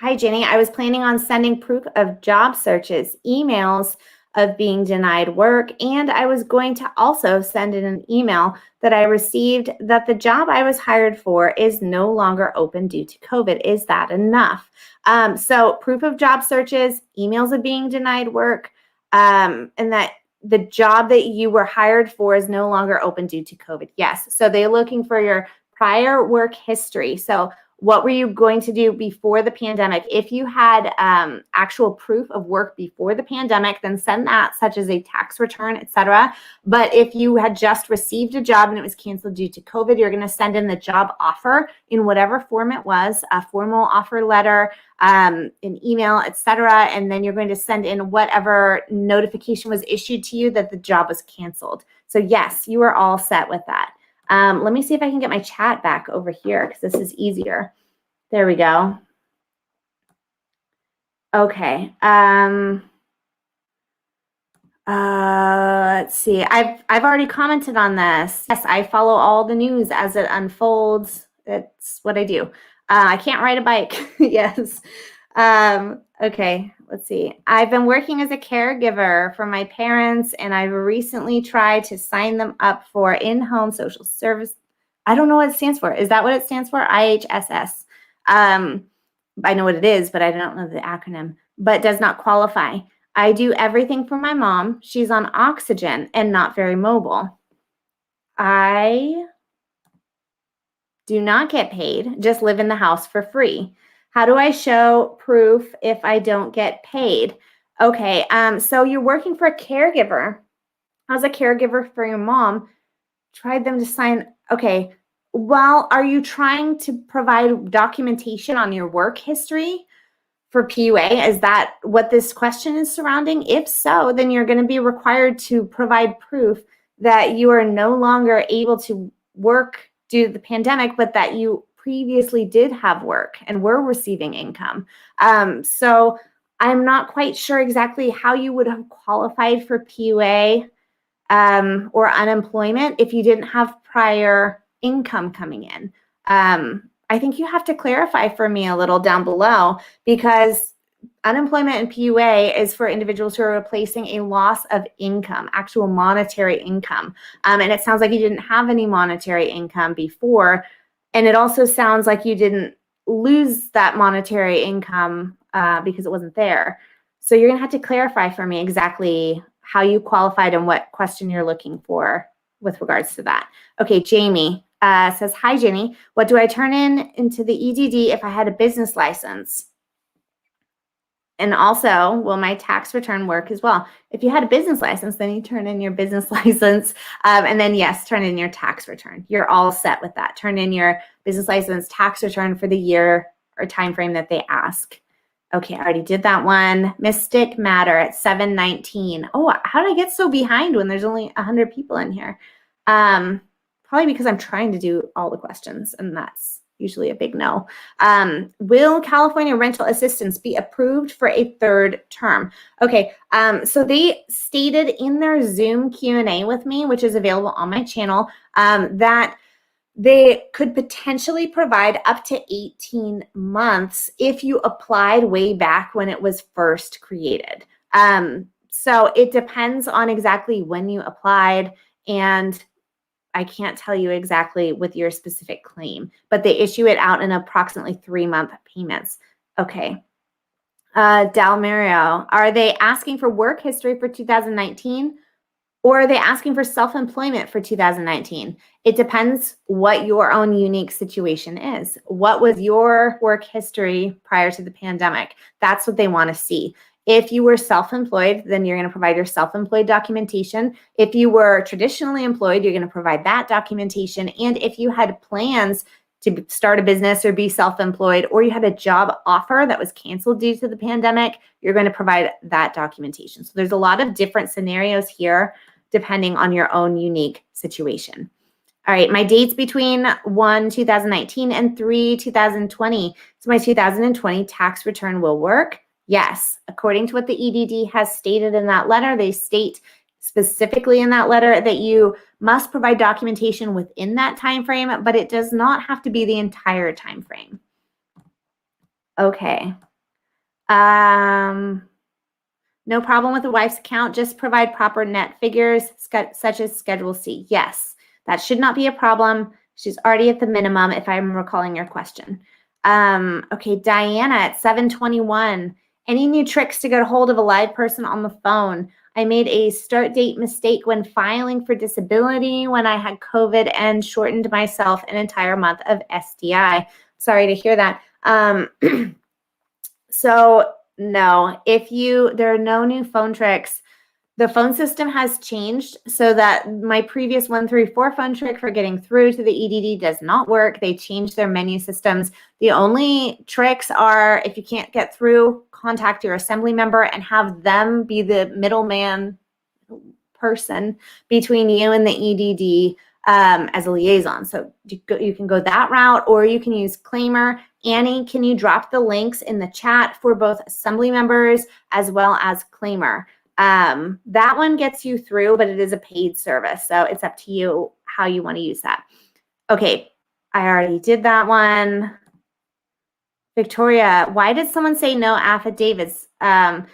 Hi, Jenny. I was planning on sending proof of job searches, emails of being denied work, and I was going to also send in an email that I received that the job I was hired for is no longer open due to COVID. Is that enough? So proof of job searches, emails of being denied work, and that the job that you were hired for is no longer open due to COVID. Yes. So they're looking for your prior work history. So what were you going to do before the pandemic? If you had actual proof of work before the pandemic, then send that, such as a tax return, etc. But if you had just received a job and it was canceled due to COVID, you're going to send in the job offer in whatever form it was, a formal offer letter, an email, etc. And then you're going to send in whatever notification was issued to you that the job was canceled. So yes, you are all set with that. Let me see if I can get my chat back over here because this is easier. There we go. Okay. Let's see. I've already commented on this. Yes, I follow all the news as it unfolds. It's what I do. I can't ride a bike. Yes. Okay. Let's see. I've been working as a caregiver for my parents, and I've recently tried to sign them up for in-home social service. I don't know what it stands for. Is that what it stands for? IHSS. I know what it is, but I don't know the acronym, but does not qualify. I do everything for my mom. She's on oxygen and not very mobile. I do not get paid, just live in the house for free. How do I show proof if I don't get paid? Okay, so you're working for a caregiver. As a caregiver for your mom, tried them to sign. Okay, well, are you trying to provide documentation on your work history for PUA? Is that what this question is surrounding? If so, then you're going to be required to provide proof that you are no longer able to work due to the pandemic, but that you previously did have work and were receiving income. So I'm not quite sure exactly how you would have qualified for PUA or unemployment if you didn't have prior income coming in. I think you have to clarify for me a little down below, because unemployment and PUA is for individuals who are replacing a loss of income, actual monetary income. And it sounds like you didn't have any monetary income before. And it also sounds like you didn't lose that monetary income because it wasn't there. So you're going to have to clarify for me exactly how you qualified and what question you're looking for with regards to that. Okay, Jamie says, hi, Jenny. What do I turn into the EDD if I had a business license? And also, will my tax return work as well? If you had a business license, then you turn in your business license. And then, yes, turn in your tax return. You're all set with that. Turn in your business license tax return for the year or time frame that they ask. Okay, I already did that one. Mystic Matter at 7:19. Oh, how did I get so behind when there's only 100 people in here? Probably because I'm trying to do all the questions, and that's usually a big no. Will California rental assistance be approved for a third term? Okay, so they stated in their Zoom Q&A with me, which is available on my channel, that they could potentially provide up to 18 months if you applied way back when it was first created. So it depends on exactly when you applied, and I can't tell you exactly with your specific claim, but they issue it out in approximately 3-month payments. Okay. Dal Mario, are they asking for work history for 2019? Or are they asking for self-employment for 2019? It depends what your own unique situation is. What was your work history prior to the pandemic? That's what they want to see. If you were self-employed, then you're going to provide your self-employed documentation. If you were traditionally employed, you're going to provide that documentation. And if you had plans to start a business or be self-employed, or you had a job offer that was canceled due to the pandemic, you're going to provide that documentation. So there's a lot of different scenarios here depending on your own unique situation. All right, my dates between 1/2019 and 3/2020. So my 2020 tax return will work. Yes, according to what the EDD has stated in that letter, they state specifically in that letter that you must provide documentation within that time frame, but it does not have to be the entire time frame. Okay. No problem with the wife's account. Just provide proper net figures, such as Schedule C. Yes, that should not be a problem. She's already at the minimum, if I'm recalling your question. Okay, Diana at 7:21. Any new tricks to get a hold of a live person on the phone? I made a start date mistake when filing for disability when I had COVID and shortened myself an entire month of SDI. Sorry to hear that. So no, there are no new phone tricks. The phone system has changed so that my previous 134 phone trick for getting through to the EDD does not work. They changed their menu systems. The only tricks are, if you can't get through, contact your assembly member and have them be the middleman person between you and the EDD as a liaison. So you can go that route, or you can use Claimer. Annie, can you drop the links in the chat for both assembly members as well as Claimer? That one gets you through, but it is a paid service. So it's up to you how you want to use that. Okay, I already did that one. Victoria, why did someone say no affidavits? I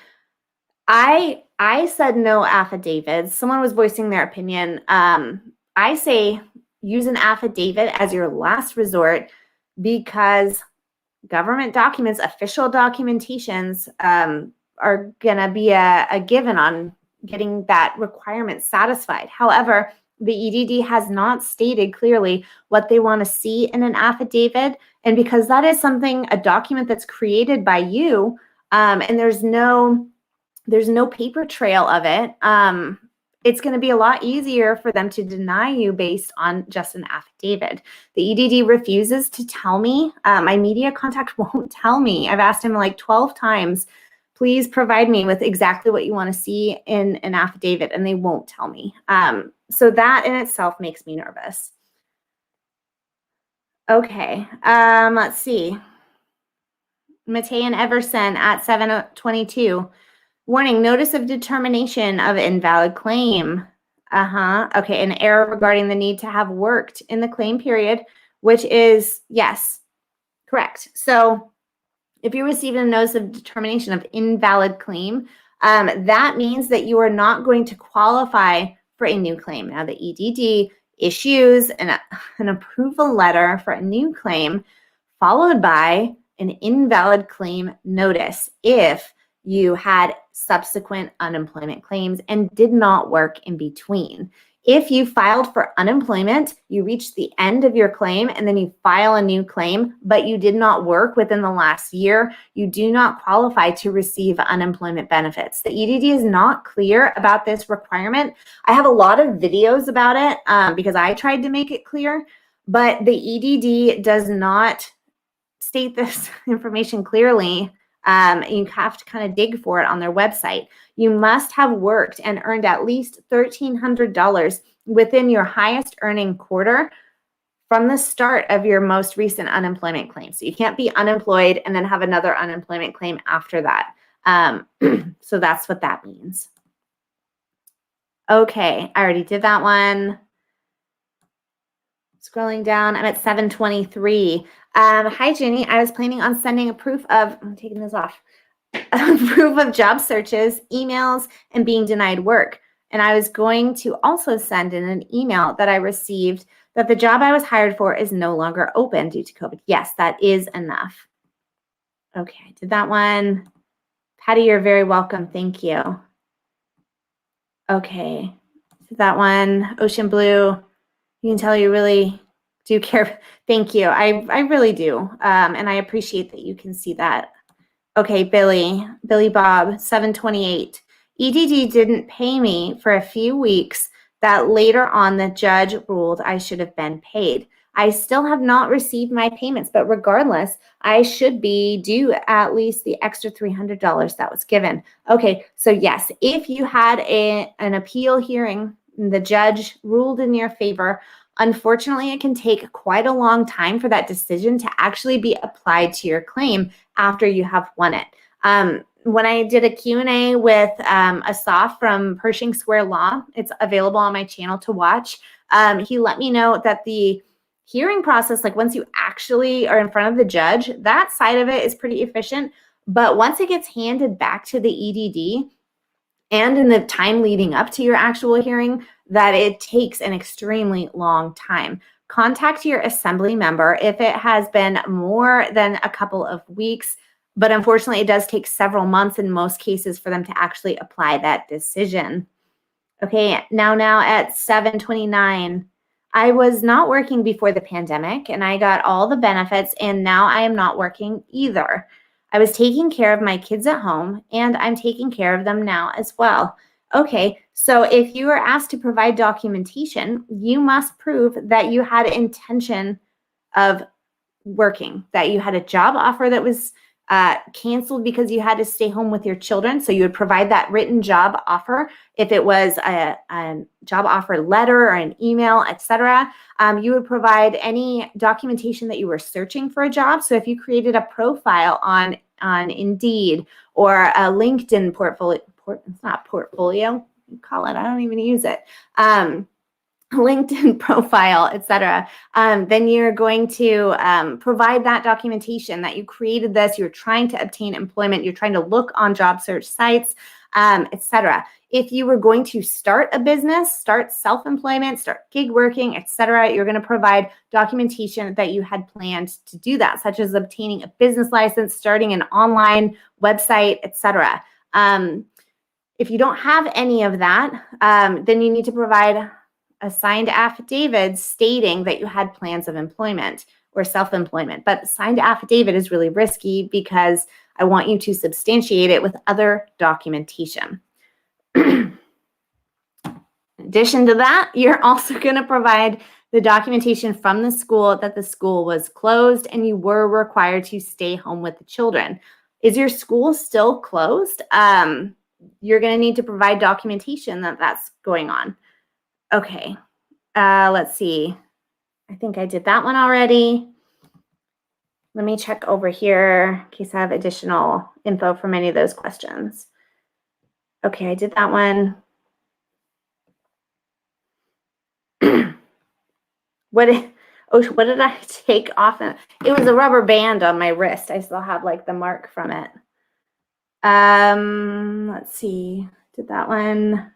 said no affidavits. Someone was voicing their opinion. I say use an affidavit as your last resort, because government documents, official documentations, are going to be a given on getting that requirement satisfied. However, the EDD has not stated clearly what they want to see in an affidavit. And because that is something, a document that's created by you, and there's no paper trail of it, it's going to be a lot easier for them to deny you based on just an affidavit. The EDD refuses to tell me. My media contact won't tell me. I've asked him like 12 times, please provide me with exactly what you want to see in an affidavit, and they won't tell me. So that in itself makes me nervous. Okay, let's see. Matei and Everson at 7:22. Warning, notice of determination of invalid claim. Okay, an error regarding the need to have worked in the claim period, which is, yes, correct. So if you receive a notice of determination of invalid claim, that means that you are not going to qualify for a new claim. Now, the EDD issues an approval letter for a new claim, followed by an invalid claim notice if you had subsequent unemployment claims and did not work in between. If you filed for unemployment, you reach the end of your claim and then you file a new claim, but you did not work within the last year, you do not qualify to receive unemployment benefits. The EDD is not clear about this requirement. I have a lot of videos about it because I tried to make it clear, but the EDD does not state this information clearly. You have to kind of dig for it on their website. You must have worked and earned at least $1,300 within your highest earning quarter from the start of your most recent unemployment claim. So you can't be unemployed and then have another unemployment claim after that. So that's what that means. Okay, I already did that one. Scrolling down, I'm at 7:23. Hi, Jenny. I was planning on sending a proof of, I'm taking this off, a proof of job searches, emails, and being denied work. And I was going to also send in an email that I received that the job I was hired for is no longer open due to COVID. Yes, that is enough. Okay, I did that one. Patty, you're very welcome. Thank you. Okay, did that one. Ocean Blue. You can tell you really do care. Thank you. I really do. And I appreciate that you can see that. Okay, Billy Bob, 7:28. EDD didn't pay me for a few weeks that later on the judge ruled I should have been paid. I still have not received my payments, but regardless, I should be due at least the extra $300 that was given. Okay, so yes, if you had an appeal hearing, the judge ruled in your favor, unfortunately, it can take quite a long time for that decision to actually be applied to your claim after you have won it. When I did a Q&A with Asaf from Pershing Square Law, it's available on my channel to watch. He let me know that the hearing process, like once you actually are in front of the judge, that side of it is pretty efficient. But once it gets handed back to the EDD, and in the time leading up to your actual hearing, that it takes an extremely long time. Contact your assembly member if it has been more than a couple of weeks, but unfortunately it does take several months in most cases for them to actually apply that decision. Okay, now at 7:29, I was not working before the pandemic and I got all the benefits, and now I am not working either. I was taking care of my kids at home and I'm taking care of them now as well. Okay, so if you are asked to provide documentation, you must prove that you had intention of working, that you had a job offer that was canceled because you had to stay home with your children. So you would provide that written job offer. If it was a job offer letter or an email, etc., you would provide any documentation that you were searching for a job. So if you created a profile on Indeed or a LinkedIn portfolio, it's not portfolio, you call it, I don't even use it. LinkedIn profile, etc., then you're going to provide that documentation that you created this, you're trying to obtain employment, you're trying to look on job search sites, etc. If you were going to start a business, start self-employment, start gig working, etc., you're going to provide documentation that you had planned to do that, such as obtaining a business license, starting an online website, etc. If you don't have any of that, then you need to provide a signed affidavit stating that you had plans of employment or self-employment. But signed affidavit is really risky because I want you to substantiate it with other documentation. In addition to that, you're also going to provide the documentation from the school that the school was closed and you were required to stay home with the children. Is your school still closed? You're going to need to provide documentation that that's going on. Okay, let's see. I think I did that one already. Let me check over here in case I have additional info from any of those questions. Okay, I did that one. What did I take off? It was a rubber band on my wrist. I still have like the mark from it. Let's see. Did that one.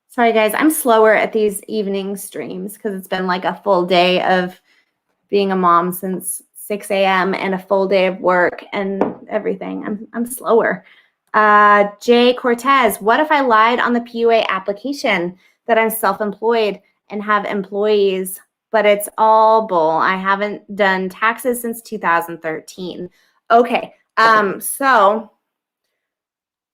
Sorry, guys. I'm slower at these evening streams because it's been like a full day of being a mom since 6 a.m. and a full day of work and everything. I'm slower. Jay Cortez, what if I lied on the PUA application that I'm self-employed and have employees, but it's all bull? I haven't done taxes since 2013. Okay, so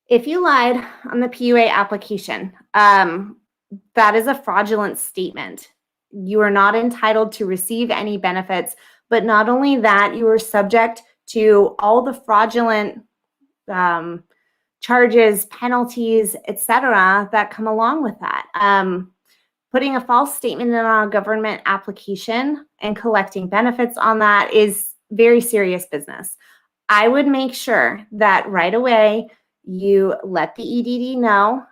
if you lied on the PUA application, that is a fraudulent statement. You are not entitled to receive any benefits, but not only that, you are subject to all the fraudulent charges, penalties, etc., that come along with that. Putting a false statement in a government application and collecting benefits on that is very serious business. I would make sure that right away you let the EDD know,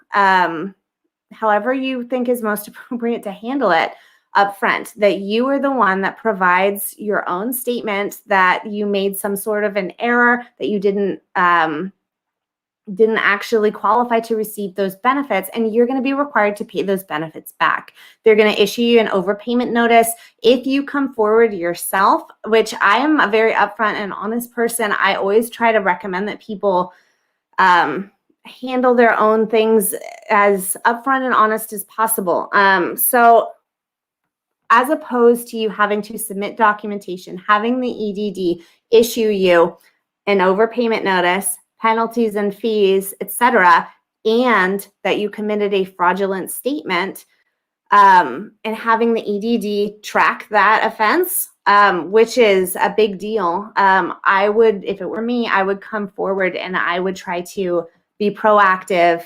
however you think is most appropriate to handle it up front, that you are the one that provides your own statement that you made some sort of an error, that you didn't actually qualify to receive those benefits, and you're going to be required to pay those benefits back. They're going to issue you an overpayment notice. If you come forward yourself, which I am a very upfront and honest person, I always try to recommend that people handle their own things as upfront and honest as possible. So as opposed to you having to submit documentation, having the EDD issue you an overpayment notice, penalties and fees, etc., and that you committed a fraudulent statement, and having the EDD track that offense, which is a big deal. I would, if it were me, I would come forward and I would try to be proactive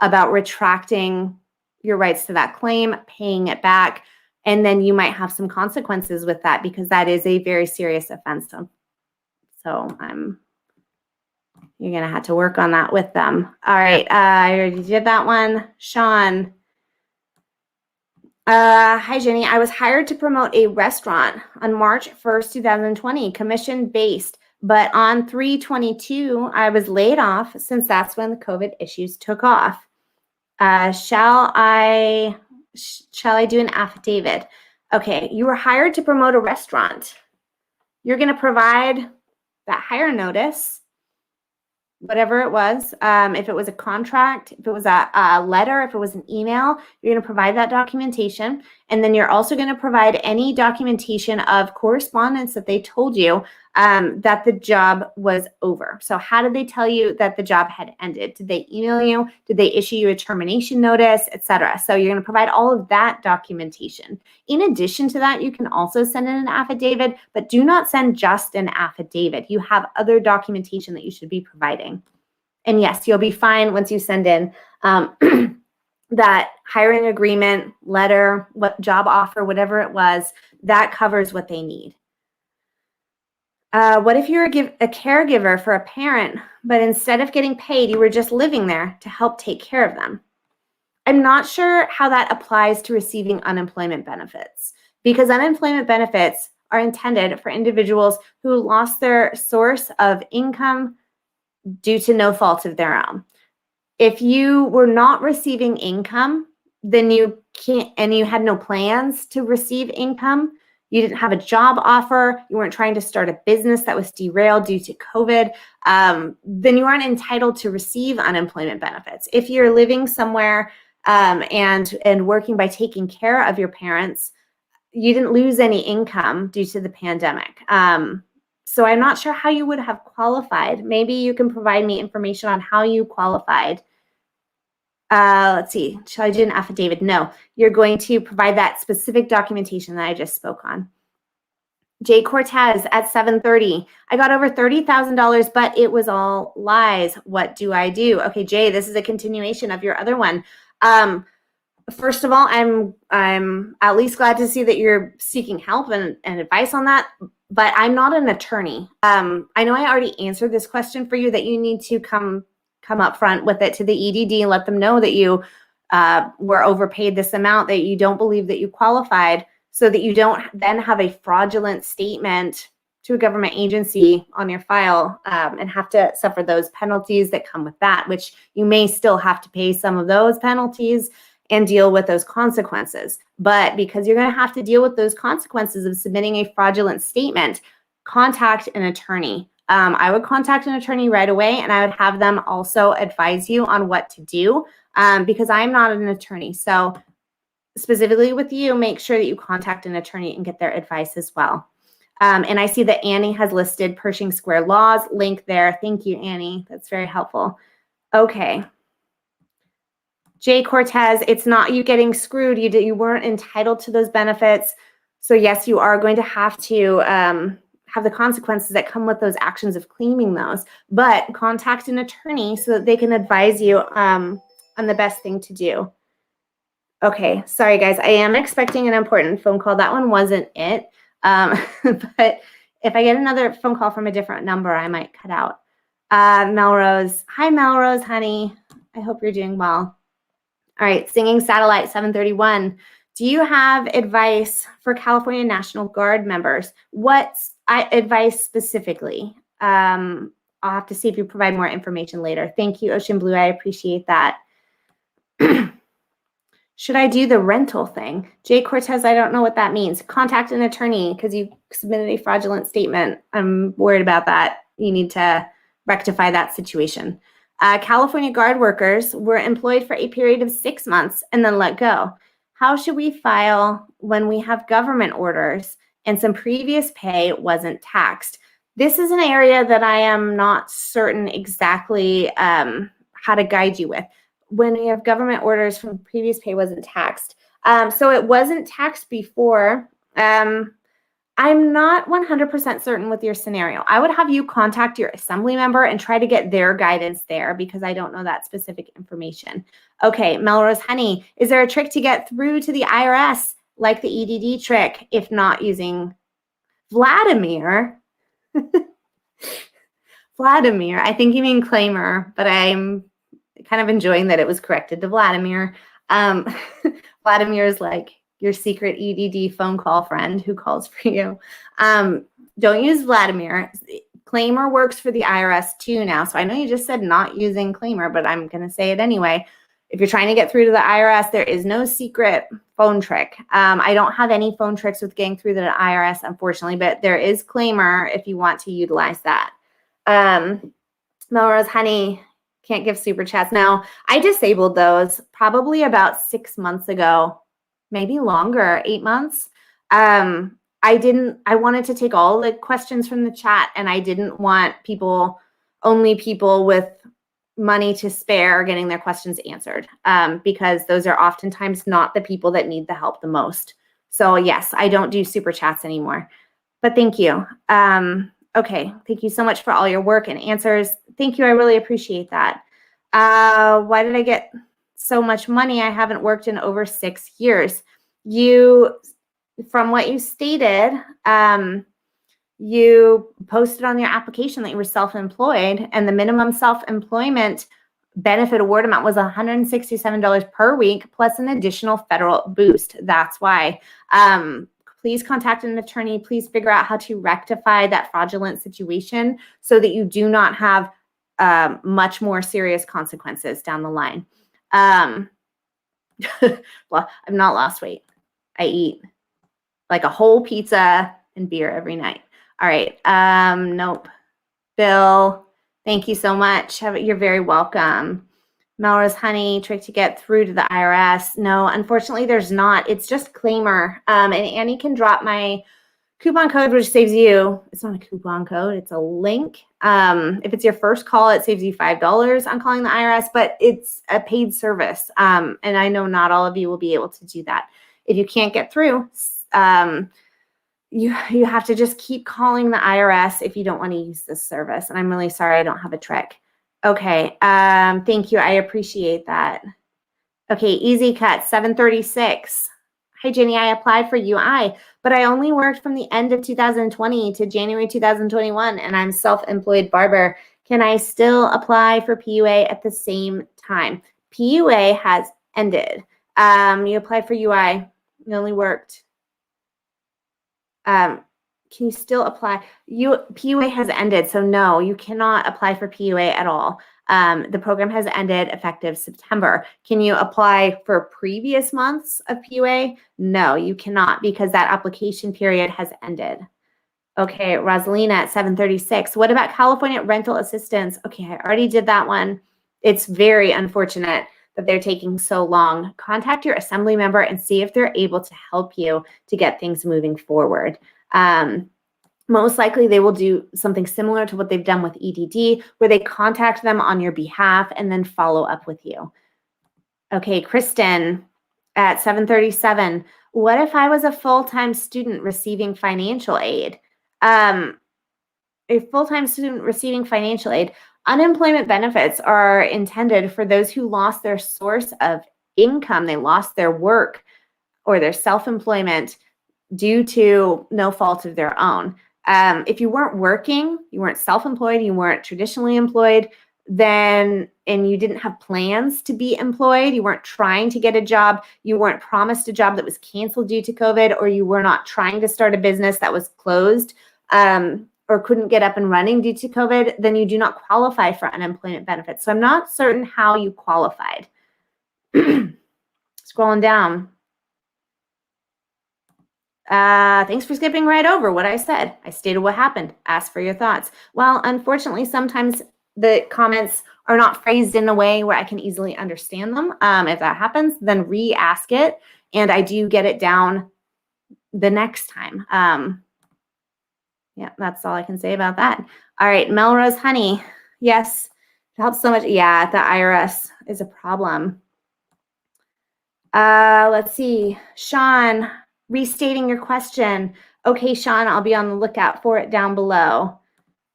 about retracting your rights to that claim, paying it back, and then you might have some consequences with that because that is a very serious offense. So you're going to have to work on that with them. All right. I already did that one. Sean. Hi, Jenny. I was hired to promote a restaurant on March 1st, 2020, commission-based. But on 3/22, I was laid off since that's when the COVID issues took off. Shall I do an affidavit? Okay. You were hired to promote a restaurant. You're going to provide that hire notice, whatever it was, if it was a contract, if it was a letter, if it was an email, you're going to provide that documentation. And then you're also going to provide any documentation of correspondence that they told you that the job was over. So how did they tell you that the job had ended? Did they email you? Did they issue you a termination notice, etc.? So you're going to provide all of that documentation. In addition to that, you can also send in an affidavit, but do not send just an affidavit. You have other documentation that you should be providing. And yes, you'll be fine once you send in that hiring agreement, letter, what job offer, whatever it was, that covers what they need. What if you're a caregiver for a parent, but instead of getting paid, you were just living there to help take care of them? I'm not sure how that applies to receiving unemployment benefits, because unemployment benefits are intended for individuals who lost their source of income due to no fault of their own. If you were not receiving income, then you can't, and you had no plans to receive income, you didn't have a job offer, you weren't trying to start a business that was derailed due to COVID, then you aren't entitled to receive unemployment benefits. If you're living somewhere and working by taking care of your parents, you didn't lose any income due to the pandemic. So I'm not sure how you would have qualified. Maybe you can provide me information on how you qualified. Let's see, should I do an affidavit? No, you're going to provide that specific documentation that I just spoke on. Jay Cortez at 7:30. I got over $30,000, but it was all lies. What do I do? Okay, Jay, this is a continuation of your other one. First of all, I'm at least glad to see that you're seeking help and advice on that, but I'm not an attorney. I know I already answered this question for you, that you need to come up front with it to the EDD and let them know that you were overpaid this amount, that you don't believe that you qualified, so that you don't then have a fraudulent statement to a government agency on your file and have to suffer those penalties that come with that, which you may still have to pay some of those penalties and deal with those consequences. But because you're going to have to deal with those consequences of submitting a fraudulent statement, contact an attorney. I would contact an attorney right away, and I would have them also advise you on what to do because I'm not an attorney. So specifically with you, make sure that you contact an attorney and get their advice as well. And I see that Annie has listed Pershing Square Laws, link there. Thank you, Annie. That's very helpful. Okay. Jay Cortez, it's not you getting screwed. You weren't entitled to those benefits. So yes, you are going to have have the consequences that come with those actions of claiming those, but contact an attorney so that they can advise you on the best thing to do. Okay, sorry guys, I am expecting an important phone call. That one wasn't it, but if I get another phone call from a different number, I might cut out. Melrose, hi Melrose, honey. I hope you're doing well. All right, Singing Satellite 731. Do you have advice for California National Guard members? What's advice specifically? I'll have to see if you provide more information later. Thank you, Ocean Blue. I appreciate that. Should I do the rental thing? Jay Cortez, I don't know what that means. Contact an attorney because you submitted a fraudulent statement. I'm worried about that. You need to rectify that situation. California Guard workers were employed for a period of 6 months and then let go. How should we file when we have government orders and some previous pay wasn't taxed? This is an area that I am not certain exactly how to guide you with. When we have government orders from previous pay wasn't taxed. So it wasn't taxed before. I'm not 100% certain with your scenario. I would have you contact your assembly member and try to get their guidance there because I don't know that specific information. Okay, Melrose Honey, is there a trick to get through to the IRS like the EDD trick if not using Vladimir? Vladimir, I think you mean Claimer, but I'm kind of enjoying that it was corrected to Vladimir. Vladimir is like your secret EDD phone call friend who calls for you. Don't use Vladimir. Claimer works for the IRS too now. So I know you just said not using Claimer, but I'm going to say it anyway. If you're trying to get through to the IRS, there is no secret phone trick. I don't have any phone tricks with getting through to the IRS, unfortunately, but there is Claimer if you want to utilize that. Melrose Honey, can't give super chats now. I disabled those probably about 6 months ago, maybe longer, 8 months. I wanted to take all the questions from the chat, and I didn't want only people with money to spare getting their questions answered because those are oftentimes not the people that need the help the most. So yes, I don't do super chats anymore, but thank you. Okay, thank you so much for all your work and answers. Thank you, I really appreciate that. Why did I get so much money? I haven't worked in over 6 years. From what you stated, you posted on your application that you were self-employed and the minimum self-employment benefit award amount was $167 per week plus an additional federal boost. That's why. Please contact an attorney. Please figure out how to rectify that fraudulent situation so that you do not have much more serious consequences down the line. Well, I've not lost weight. I eat like a whole pizza and beer every night. All right. Nope. Bill, thank you so much. You're very welcome. Melrose Honey, trick to get through to the IRS. No, unfortunately, there's not. It's just Claimer. And Annie can drop my coupon code, which saves you. It's not a coupon code. It's a link. If it's your first call, it saves you $5 on calling the IRS, but it's a paid service. And I know not all of you will be able to do that. If you can't get through, you have to just keep calling the IRS if you don't want to use this service. And I'm really sorry I don't have a trick. Okay, thank you. I appreciate that. Okay, Easy Cut, 736. Hi, Jenny, I applied for UI, but I only worked from the end of 2020 to January 2021, and I'm self-employed barber. Can I still apply for PUA at the same time? PUA has ended. You applied for UI. You only worked. Can you still apply? PUA has ended, so no, you cannot apply for PUA at all. The program has ended effective September. Can you apply for previous months of PUA? No, you cannot, because that application period has ended. Okay, Rosalina at 736. What about California rental assistance? Okay, I already did that one. It's very unfortunate that they're taking so long. Contact your assembly member and see if they're able to help you to get things moving forward. Most likely they will do something similar to what they've done with EDD, where they contact them on your behalf and then follow up with you. Okay, Kristen at 737. What if I was a full-time student receiving financial aid? A full-time student receiving financial aid, unemployment benefits are intended for those who lost their source of income. They lost their work or their self-employment due to no fault of their own. If you weren't working, you weren't self-employed, you weren't traditionally employed, then, and you didn't have plans to be employed, you weren't trying to get a job, you weren't promised a job that was canceled due to COVID, or you were not trying to start a business that was closed, or couldn't get up and running due to COVID, then you do not qualify for unemployment benefits. So I'm not certain how you qualified. Scrolling down. Thanks for skipping right over what I said. I stated what happened. Ask for your thoughts. Well, unfortunately, sometimes the comments are not phrased in a way where I can easily understand them. If that happens, then re-ask it, and I do get it down the next time. Yeah, that's all I can say about that. All right, Melrose Honey. Yes, it helps so much. Yeah, the IRS is a problem. Let's see. Sean, restating your question. Okay, Sean, I'll be on the lookout for it down below.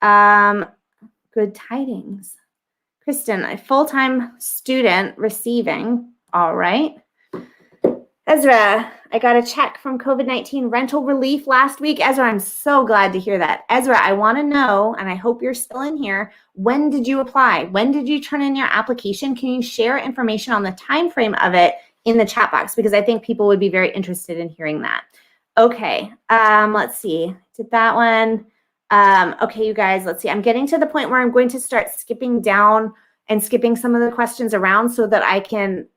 Good tidings. Kristen, a full-time student receiving. All right. Ezra, I got a check from COVID-19 rental relief last week. Ezra, I'm so glad to hear that. Ezra, I want to know, and I hope you're still in here, when did you apply? When did you turn in your application? Can you share information on the time frame of it in the chat box? Because I think people would be very interested in hearing that. Okay, let's see. Did that one. Okay, you guys, let's see. I'm getting to the point where I'm going to start skipping down and skipping some of the questions around so that I can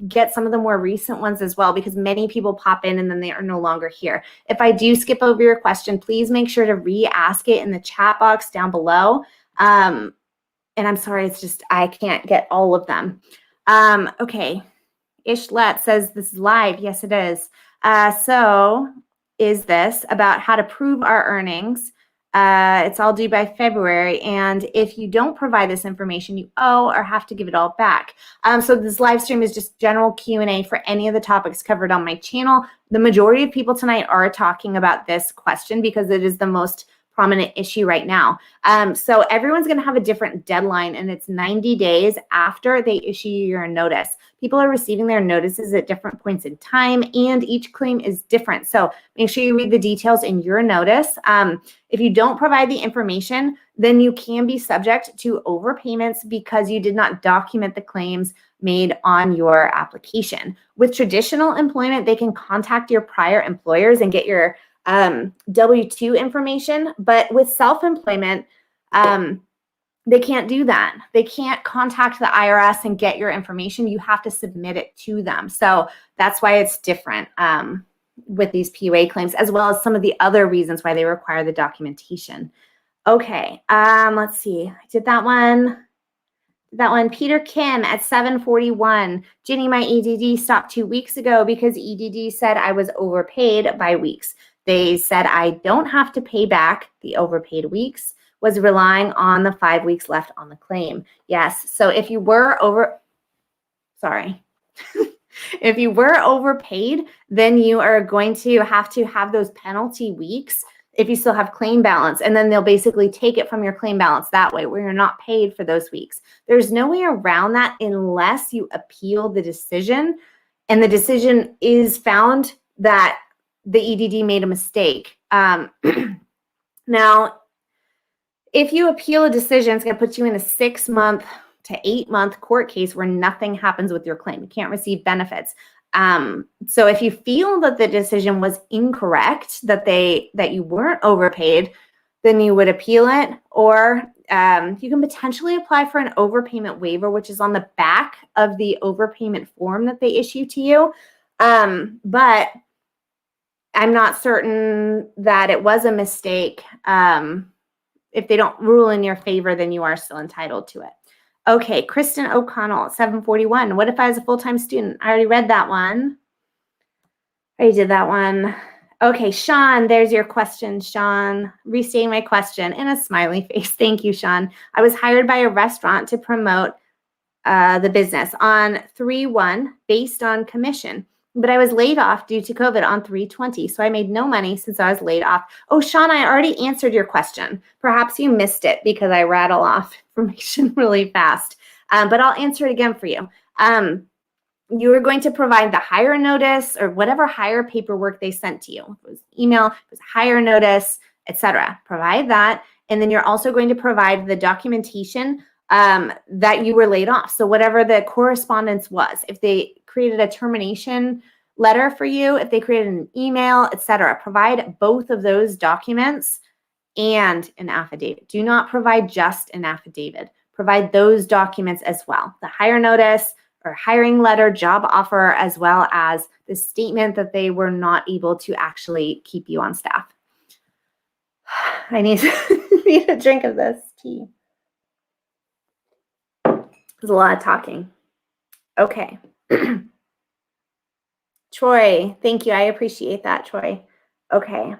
get some of the more recent ones as well, because many people pop in and then they are no longer here. If I do skip over your question, please make sure to re-ask it in the chat box down below. And I'm sorry, it's just I can't get all of them. Okay, Ishlet says this is live. Yes, it is. So is this about how to prove our earnings? It's all due by February, and if you don't provide this information, you owe or have to give it all back. So this live stream is just general Q&A for any of the topics covered on my channel. The majority of people tonight are talking about this question because it is the most prominent issue right now. So everyone's going to have a different deadline, and it's 90 days after they issue you your notice. People are receiving their notices at different points in time, and each claim is different. So make sure you read the details in your notice. If you don't provide the information, then you can be subject to overpayments because you did not document the claims made on your application. With traditional employment, they can contact your prior employers and get your W-2 information, but with self-employment, they can't do that. They can't contact the IRS and get your information. You have to submit it to them. So that's why it's different with these PUA claims, as well as some of the other reasons why they require the documentation. Okay, let's see. I did that one. That one. Peter Kim at 7:41. Ginny, my EDD stopped 2 weeks ago because EDD said I was overpaid by weeks. They said I don't have to pay back the overpaid weeks, was relying on the 5 weeks left on the claim. Yes. So if you were if you were overpaid, then you are going to have those penalty weeks if you still have claim balance, and then they'll basically take it from your claim balance that way, where you're not paid for those weeks. There's no way around that unless you appeal the decision, and the decision is found that the EDD made a mistake. Now, if you appeal a decision, it's going to put you in a 6 month to 8 month court case where nothing happens with your claim. You can't receive benefits. So if you feel that the decision was incorrect, that you weren't overpaid, then you would appeal it, or you can potentially apply for an overpayment waiver, which is on the back of the overpayment form that they issue to you. But I'm not certain that it was a mistake. If they don't rule in your favor, then you are still entitled to it. Okay, Kristen O'Connell, 7:41. What if I was a full-time student? I already read that one. I already did that one. Okay, Sean, there's your question, Sean. Restating my question in a smiley face. Thank you, Sean. I was hired by a restaurant to promote the business on 3/1 based on commission, but I was laid off due to COVID on 3/20, so I made no money since I was laid off. Oh, Sean, I already answered your question. Perhaps you missed it because I rattle off information really fast, but I'll answer it again for you. You are going to provide the hire notice or whatever hire paperwork they sent to you. If it was email, if it was hire notice, etc. Provide that, and then you're also going to provide the documentation that you were laid off. So whatever the correspondence was, if they created a termination letter for you, if they created an email, etc., provide both of those documents and an affidavit. Do not provide just an affidavit. Provide those documents as well. The hire notice or hiring letter, job offer, as well as the statement that they were not able to actually keep you on staff. I need a drink of this tea. There's a lot of talking. Okay. Troy, thank you. I appreciate that, Troy. Okay.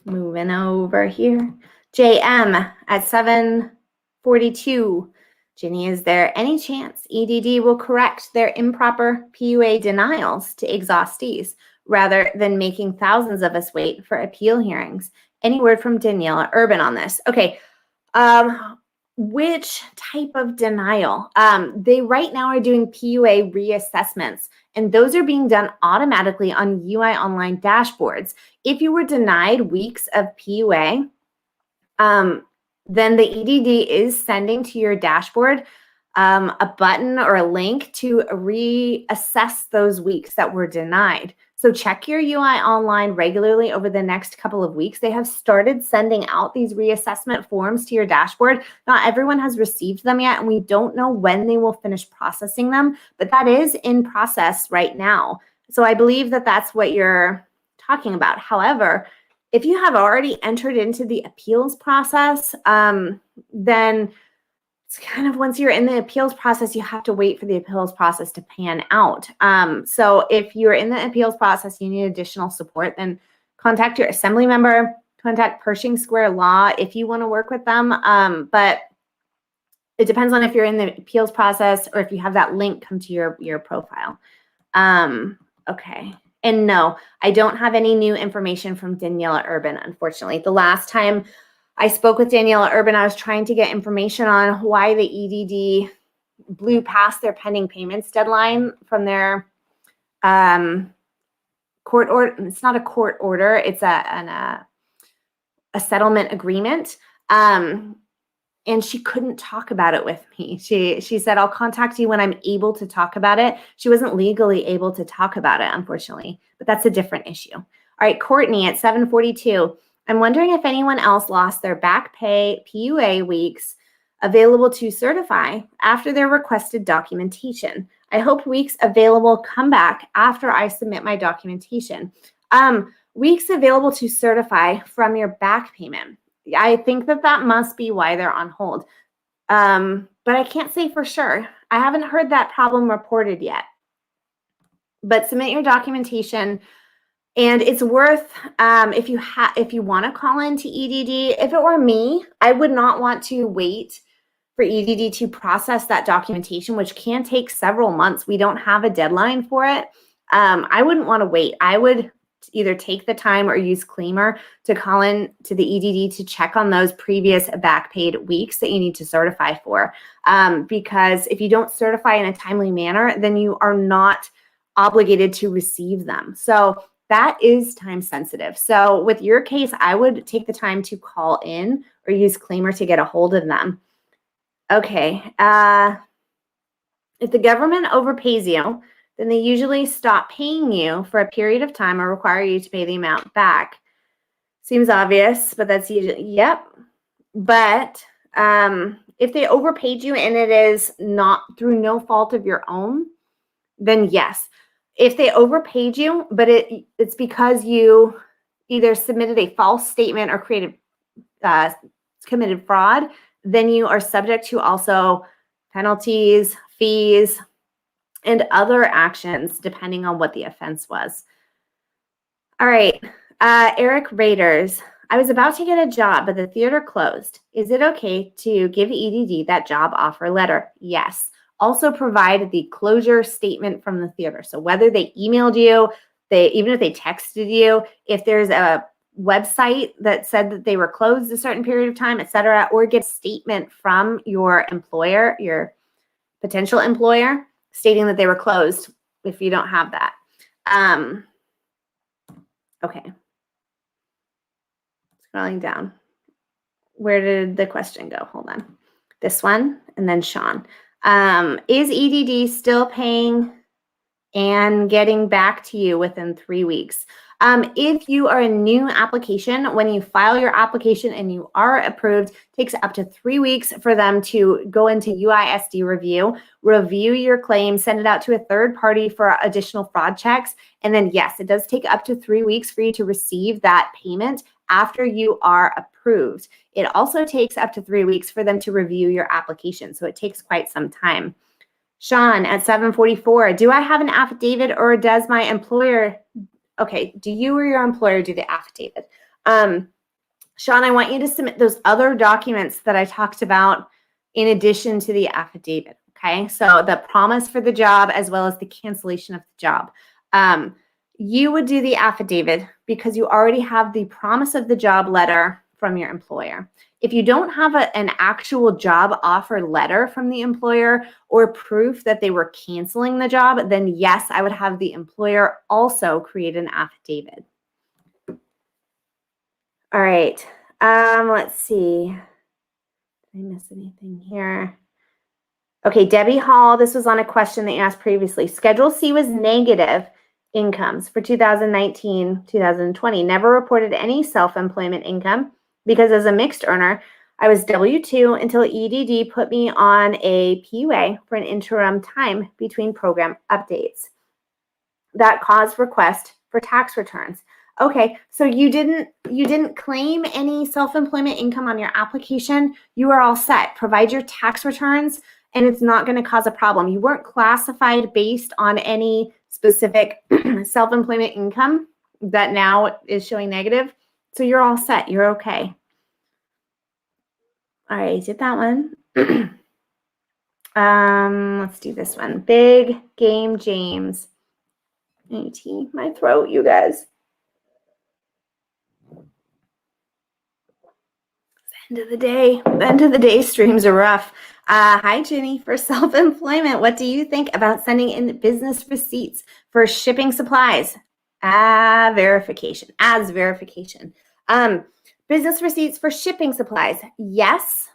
Moving over here. JM at 7:42. Ginny, is there any chance EDD will correct their improper PUA denials to exhaustees rather than making thousands of us wait for appeal hearings? Any word from Daniela Urban on this? Okay. Which type of denial? They right now are doing PUA reassessments, and those are being done automatically on UI Online dashboards. If you were denied weeks of PUA, then the EDD is sending to your dashboard a button or a link to reassess those weeks that were denied. So check your UI Online regularly over the next couple of weeks. They have started sending out these reassessment forms to your dashboard. Not everyone has received them yet, and we don't know when they will finish processing them, but that is in process right now. So I believe that that's what you're talking about. However, if you have already entered into the appeals process, then it's kind of once you're in the appeals process, you have to wait for the appeals process to pan out. So if you're in the appeals process, you need additional support, then contact your assembly member, contact Pershing Square Law if you want to work with them. But it depends on if you're in the appeals process or if you have that link come to your profile. Okay. And no, I don't have any new information from Daniela Urban, unfortunately. The last time I spoke with Daniela Urban, I was trying to get information on why the EDD blew past their pending payments deadline from their court order. It's not a court order. It's a settlement agreement. And she couldn't talk about it with me. She said, I'll contact you when I'm able to talk about it. She wasn't legally able to talk about it, unfortunately, but that's a different issue. All right, Courtney at 7:42. I'm wondering if anyone else lost their back pay PUA weeks available to certify after their requested documentation. I hope weeks available come back after I submit my documentation. Weeks available to certify from your back payment. I think that must be why they're on hold. But I can't say for sure. I haven't heard that problem reported yet. But submit your documentation, and it's worth, if you want to call into EDD. If it were me, I would not want to wait for EDD to process that documentation, which can take several months. We don't have a deadline for it. I wouldn't want to wait. I would either take the time or use Claimant to call in to the EDD to check on those previous back paid weeks that you need to certify for. Because if you don't certify in a timely manner, then you are not obligated to receive them. So that is time sensitive. So with your case, I would take the time to call in or use Claimant to get a hold of them. Okay. If the government overpays you, then they usually stop paying you for a period of time or require you to pay the amount back. Seems obvious, but that's usually, yep. But if they overpaid you and it is not through no fault of your own, then yes. If they overpaid you, but it's because you either submitted a false statement or committed fraud, then you are subject to also penalties, fees, and other actions depending on what the offense was. All right, Eric Raiders. I was about to get a job, but the theater closed. Is it okay to give EDD that job offer letter? Yes. Also provide the closure statement from the theater. So whether they emailed you, even if they texted you, if there's a website that said that they were closed a certain period of time, etc., or get a statement from your employer, your potential employer, stating that they were closed if you don't have that. Okay. Scrolling down. Where did the question go? Hold on. This one, and then Sean. Is EDD still paying and getting back to you within 3 weeks? If you are a new application, when you file your application and you are approved, it takes up to 3 weeks for them to go into UISD review your claim, send it out to a third party for additional fraud checks. And then yes, it does take up to 3 weeks for you to receive that payment after you are approved. It also takes up to 3 weeks for them to review your application. So it takes quite some time. Sean at 7:44, do I have an affidavit or does my employer, okay, do you or your employer do the affidavit? Sean, I want you to submit those other documents that I talked about in addition to the affidavit, okay? So the promise for the job as well as the cancellation of the job. You would do the affidavit because you already have the promise of the job letter from your employer. If you don't have an actual job offer letter from the employer or proof that they were canceling the job, then yes, I would have the employer also create an affidavit. All right, let's see. Did I miss anything here? Okay, Debbie Hall, this was on a question that you asked previously. Schedule C was negative incomes for 2019, 2020. Never reported any self-employment income because as a mixed earner, I was W-2 until EDD put me on a PUA for an interim time between program updates. That caused request for tax returns. Okay, so you didn't claim any self-employment income on your application. You are all set. Provide your tax returns and it's not going to cause a problem. You weren't classified based on any specific self-employment income that now is showing negative. So you're all set. You're okay. All right, did that one. Let's do this one. Big Game James. My throat, you guys. End of the day. End of the day streams are rough. Hi, Jenny. For self-employment, what do you think about sending in business receipts for shipping supplies? Verification. As verification. Business receipts for shipping supplies. Yes,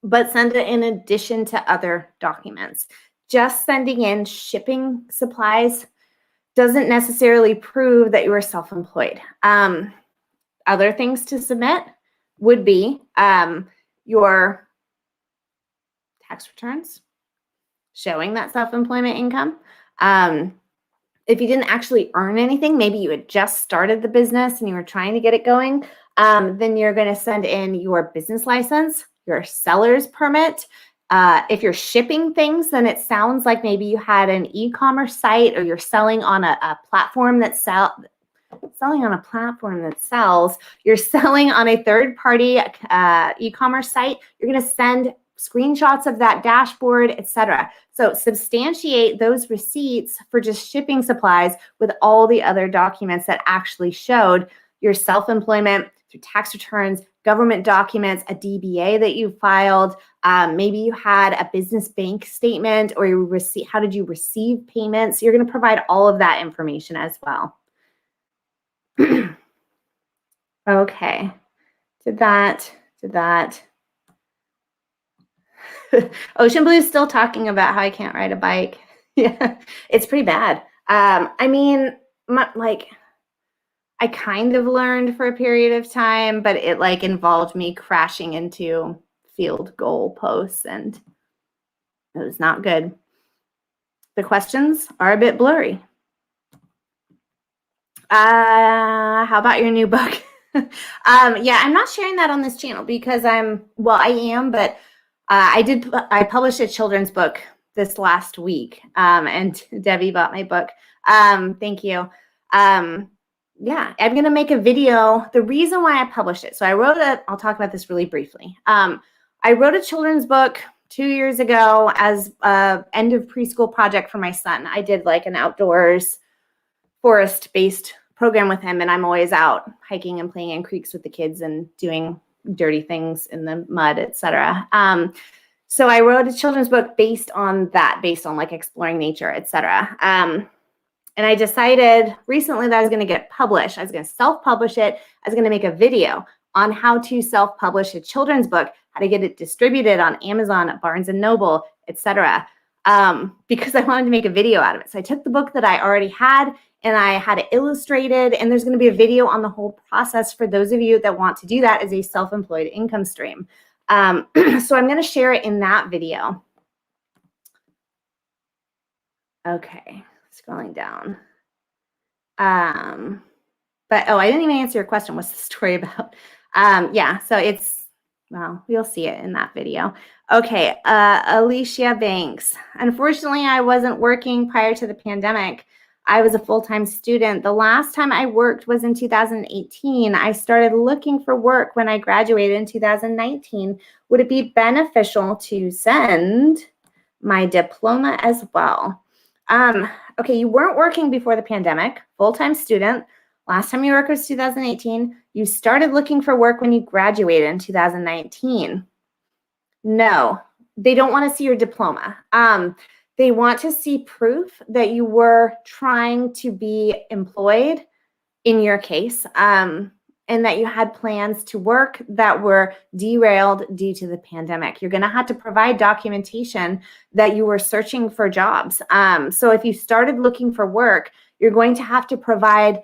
but send it in addition to other documents. Just sending in shipping supplies doesn't necessarily prove that you are self-employed. Other things to submit would be your tax returns showing that self-employment income. If you didn't actually earn anything, maybe you had just started the business and you were trying to get it going, then you're going to send in your business license, your seller's permit. If you're shipping things, then it sounds like maybe you had an e-commerce site, or you're selling on a platform that selling on a platform that sells. You're selling on a third-party e-commerce site. You're going to send screenshots of that dashboard, etc. So substantiate those receipts for just shipping supplies with all the other documents that actually showed your self-employment through tax returns, government documents, a DBA that you filed. Maybe you had a business bank statement, or how did you receive payments? You're going to provide all of that information as well. Okay, did that. Ocean Blue is still talking about how I can't ride a bike. Yeah, it's pretty bad. I mean, I kind of learned for a period of time, but it like involved me crashing into field goal posts, and it was not good. The questions are a bit blurry. How about your new book? Yeah, I'm not sharing that on this channel because I am, but I published a children's book this last week, and Debbie bought my book. Thank you. Yeah, I'm going to make a video. The reason why I published it. So I'll talk about this really briefly. I wrote a children's book 2 years ago as an end of preschool project for my son. I did like an outdoors forest-based program with him, and I'm always out hiking and playing in creeks with the kids and doing dirty things in the mud, etc. So I wrote a children's book based on like exploring nature, etc. And I decided recently that I was going to get it published. I was going to self-publish it. I was going to make a video on how to self-publish a children's book, how to get it distributed on Amazon, Barnes & Noble, etc. Because I wanted to make a video out of it. So I took the book that I already had, and I had it illustrated, and there's going to be a video on the whole process for those of you that want to do that as a self-employed income stream. So I'm going to share it in that video. Okay. Scrolling down. But I didn't even answer your question. What's the story about? Yeah, so well, you'll see it in that video. Okay, Alicia Banks. Unfortunately, I wasn't working prior to the pandemic. I was a full-time student. The last time I worked was in 2018. I started looking for work when I graduated in 2019. Would it be beneficial to send my diploma as well? Okay, you weren't working before the pandemic, full-time student. Last time you worked was 2018. You started looking for work when you graduated in 2019. No, they don't want to see your diploma. They want to see proof that you were trying to be employed in your case, and that you had plans to work that were derailed due to the pandemic. You're going to have to provide documentation that you were searching for jobs. So if you started looking for work, you're going to have to provide,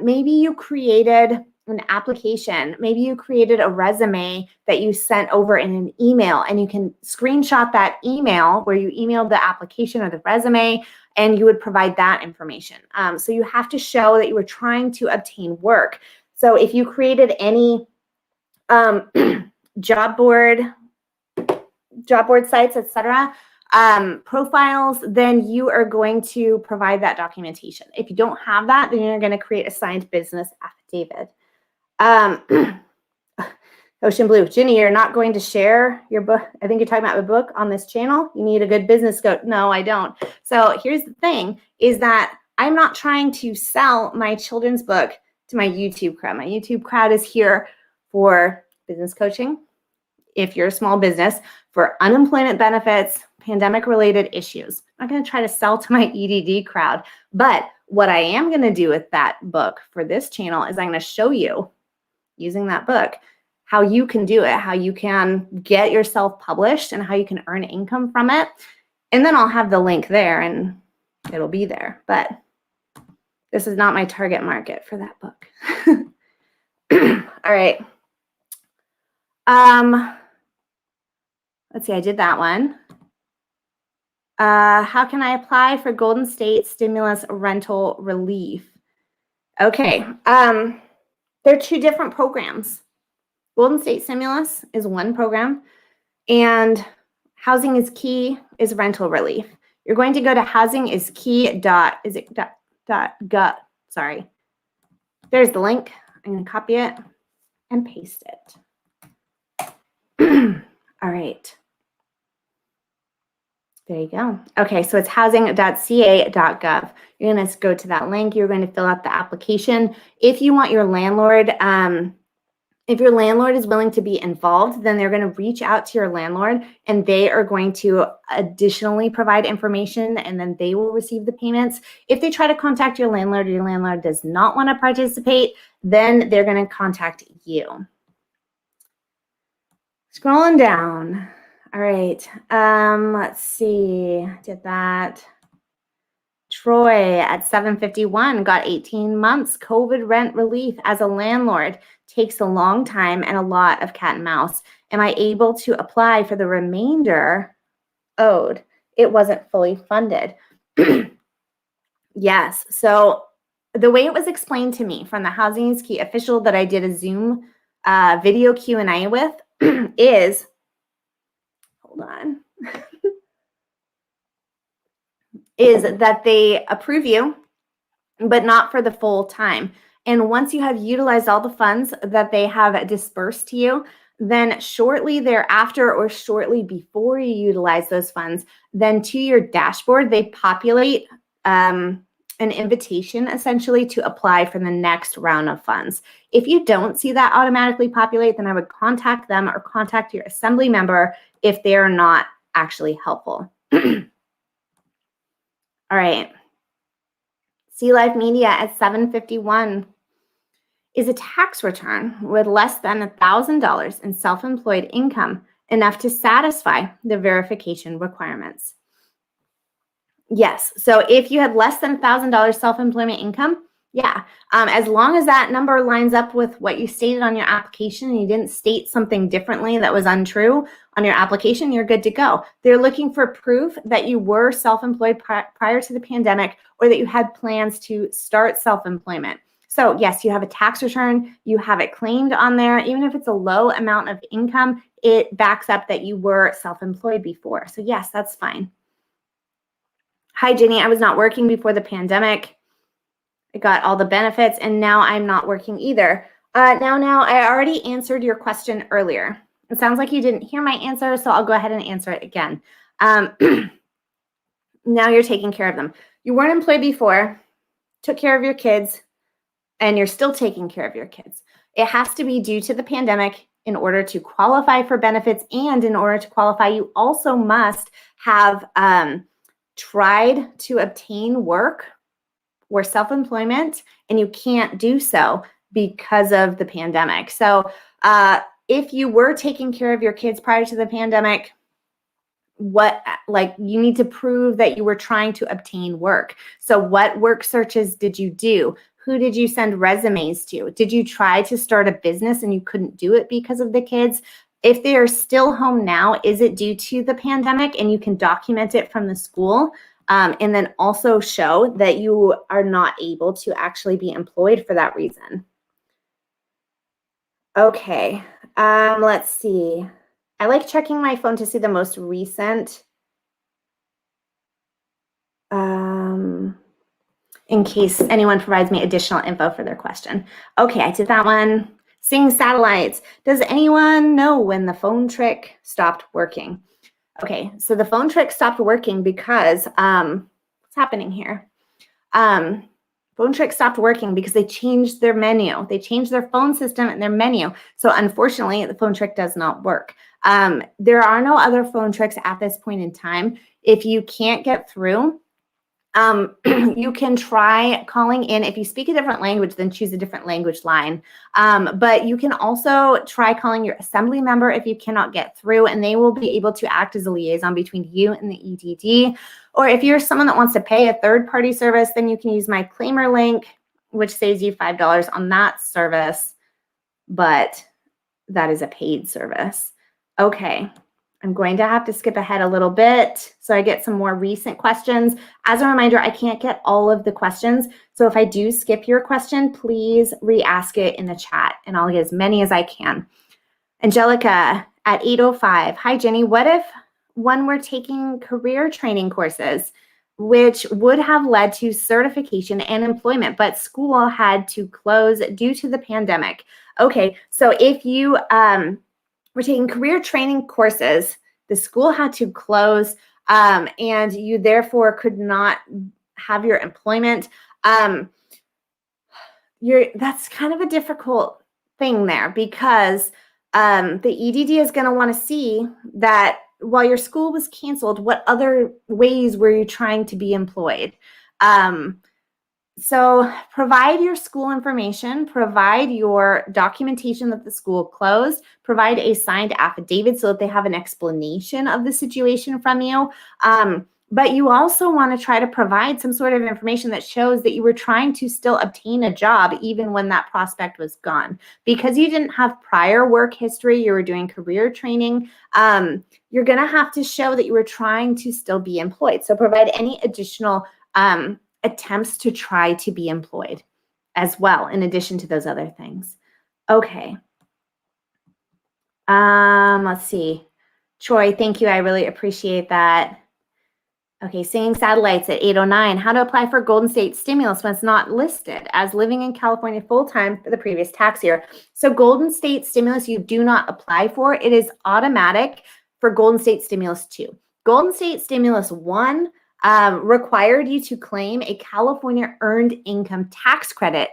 maybe you created an application, maybe you created a resume that you sent over in an email, and you can screenshot that email where you emailed the application or the resume, and you would provide that information. So you have to show that you were trying to obtain work. So if you created any job board sites, etc., profiles, then you are going to provide that documentation. If you don't have that, then you're going to create a signed business affidavit. Ocean Blue, Ginny, you're not going to share your book. I think you're talking about a book on this channel. You need a good business scope. No, I don't. So here's the thing, is that I'm not trying to sell my children's book to my YouTube crowd. My YouTube crowd is here for business coaching, if you're a small business, for unemployment benefits, pandemic-related issues. I'm not going to try to sell to my EDD crowd. But what I am going to do with that book for this channel is I'm going to show you, using that book, how you can do it, how you can get yourself published, and how you can earn income from it. And then I'll have the link there, and it'll be there. But this is not my target market for that book. All right. Let's see, I did that one. How can I apply for Golden State Stimulus Rental Relief? Okay. They're two different programs. Golden State Stimulus is one program, and Housing is Key is rental relief. You're going to go to housingIsKey.gov. Sorry. There's the link. I'm going to copy it and paste it. All right. There you go. Okay, so it's housing.ca.gov. You're going to go to that link. You're going to fill out the application. If you want your landlord, if your landlord is willing to be involved, then they're going to reach out to your landlord and they are going to additionally provide information and then they will receive the payments. If they try to contact your landlord does not want to participate, then they're going to contact you. Scrolling down. All right. Let's see. Did that. Troy at 751 got 18 months COVID rent relief as a landlord. Takes a long time and a lot of cat and mouse. Am I able to apply for the remainder owed? It wasn't fully funded. Yes. So the way it was explained to me from the Housing is Key official that I did a Zoom video Q&A with is, hold on, is that they approve you, but not for the full time. And once you have utilized all the funds that they have dispersed to you, then shortly thereafter or shortly before you utilize those funds, then to your dashboard, they populate an invitation essentially to apply for the next round of funds. If you don't see that automatically populate, then I would contact them or contact your assembly member if they are not actually helpful. All right. Sea Life Media at 751 is a tax return with less than $1,000 in self-employed income enough to satisfy the verification requirements. Yes. So if you had less than $1,000 self-employment income, yeah, as long as that number lines up with what you stated on your application and you didn't state something differently that was untrue on your application, you're good to go. They're looking for proof that you were self-employed prior to the pandemic or that you had plans to start self-employment. So yes, you have a tax return, you have it claimed on there. Even if it's a low amount of income, it backs up that you were self-employed before. So yes, that's fine. Hi, Jenny. I was not working before the pandemic. I got all the benefits and now I'm not working either. Now, I already answered your question earlier. It sounds like you didn't hear my answer, so I'll go ahead and answer it again. Now you're taking care of them. You weren't employed before, took care of your kids, and you're still taking care of your kids. It has to be due to the pandemic in order to qualify for benefits, and in order to qualify, you also must have tried to obtain work or self-employment, and you can't do so because of the pandemic. So if you were taking care of your kids prior to the pandemic, you need to prove that you were trying to obtain work. So what work searches did you do? Who did you send resumes to? Did you try to start a business and you couldn't do it because of the kids? If they are still home now, is it due to the pandemic? And you can document it from the school and then also show that you are not able to actually be employed for that reason. Okay, let's see. I like checking my phone to see the most recent in case anyone provides me additional info for their question. Okay, I did that one. Sing satellites. Does anyone know when the phone trick stopped working? Okay, so the phone trick stopped working because, what's happening here? Phone trick stopped working because they changed their menu. They changed their phone system and their menu. So unfortunately, the phone trick does not work. There are no other phone tricks at this point in time. If you can't get through, you can try calling in. If you speak a different language, then choose a different language line. But you can also try calling your assembly member if you cannot get through, and they will be able to act as a liaison between you and the EDD. Or if you're someone that wants to pay a third-party service, then you can use my Claimer link, which saves you $5 on that service, but that is a paid service. Okay. I'm going to have to skip ahead a little bit so I get some more recent questions. As a reminder, I can't get all of the questions. So if I do skip your question, please re-ask it in the chat and I'll get as many as I can. Angelica at 8:05. Hi, Jenny. What if one were taking career training courses, which would have led to certification and employment, but school had to close due to the pandemic? Okay, so if you were taking career training courses, the school had to close, and you therefore could not have your employment. That's kind of a difficult thing there, because the EDD is going to want to see that while your school was canceled, what other ways were you trying to be employed? So provide your school information, provide your documentation that the school closed, provide a signed affidavit so that they have an explanation of the situation from you. But you also want to try to provide some sort of information that shows that you were trying to still obtain a job even when that prospect was gone. Because you didn't have prior work history, you were doing career training, you're going to have to show that you were trying to still be employed. So provide any additional attempts to try to be employed as well, in addition to those other things. Okay. Let's see. Troy, thank you. I really appreciate that. Okay, Singing Satellites at 8:09. How to apply for Golden State stimulus when it's not listed as living in California full-time for the previous tax year. So Golden State stimulus you do not apply for. It is automatic for Golden State stimulus 2. Golden State stimulus 1 required you to claim a California earned income tax credit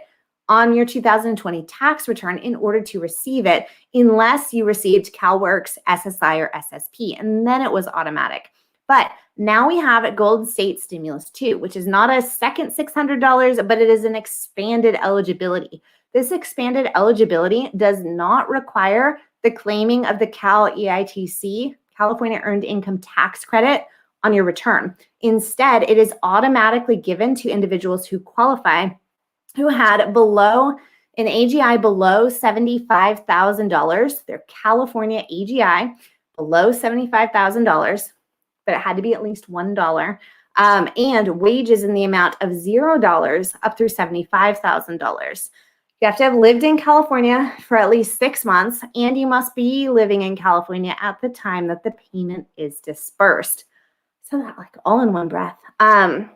on your 2020 tax return in order to receive it, unless you received CalWORKs, SSI, or SSP, and then it was automatic. But now we have Golden State Stimulus 2, which is not a second $600, but it is an expanded eligibility. This expanded eligibility does not require the claiming of the Cal EITC, California Earned Income Tax Credit, on your return. Instead, it is automatically given to individuals who qualify, who had an AGI below $75,000, their California AGI below $75,000, but it had to be at least $1, and wages in the amount of $0 up through $75,000. You have to have lived in California for at least 6 months, and you must be living in California at the time that the payment is dispersed. So that, like, all in one breath. Now,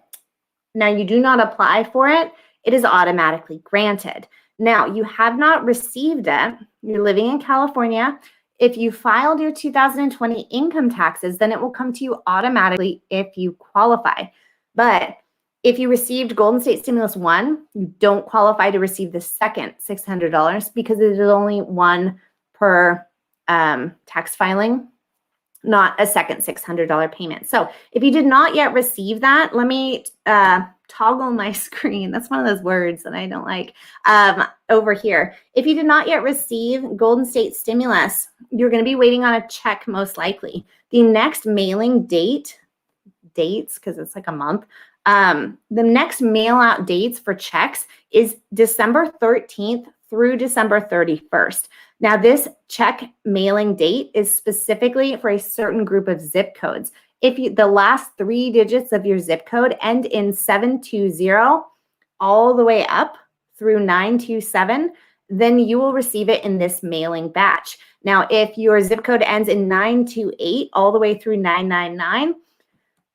you do not apply for it. It is automatically granted. Now, you have not received it. You're living in California. If you filed your 2020 income taxes, then it will come to you automatically if you qualify. But if you received Golden State Stimulus 1, you don't qualify to receive the second $600 because it is only one per tax filing, not a second $600 payment. So if you did not yet receive that, let me toggle my screen. That's one of those words that I don't like. Over here, if you did not yet receive Golden State Stimulus, you're going to be waiting on a check most likely. The next mailing dates, because it's like a month, the next mail out dates for checks is December 13th through December 31st. Now, this check mailing date is specifically for a certain group of zip codes. If the last 3 digits of your zip code end in 720 all the way up through 927, then you will receive it in this mailing batch. Now, if your zip code ends in 928 all the way through 999,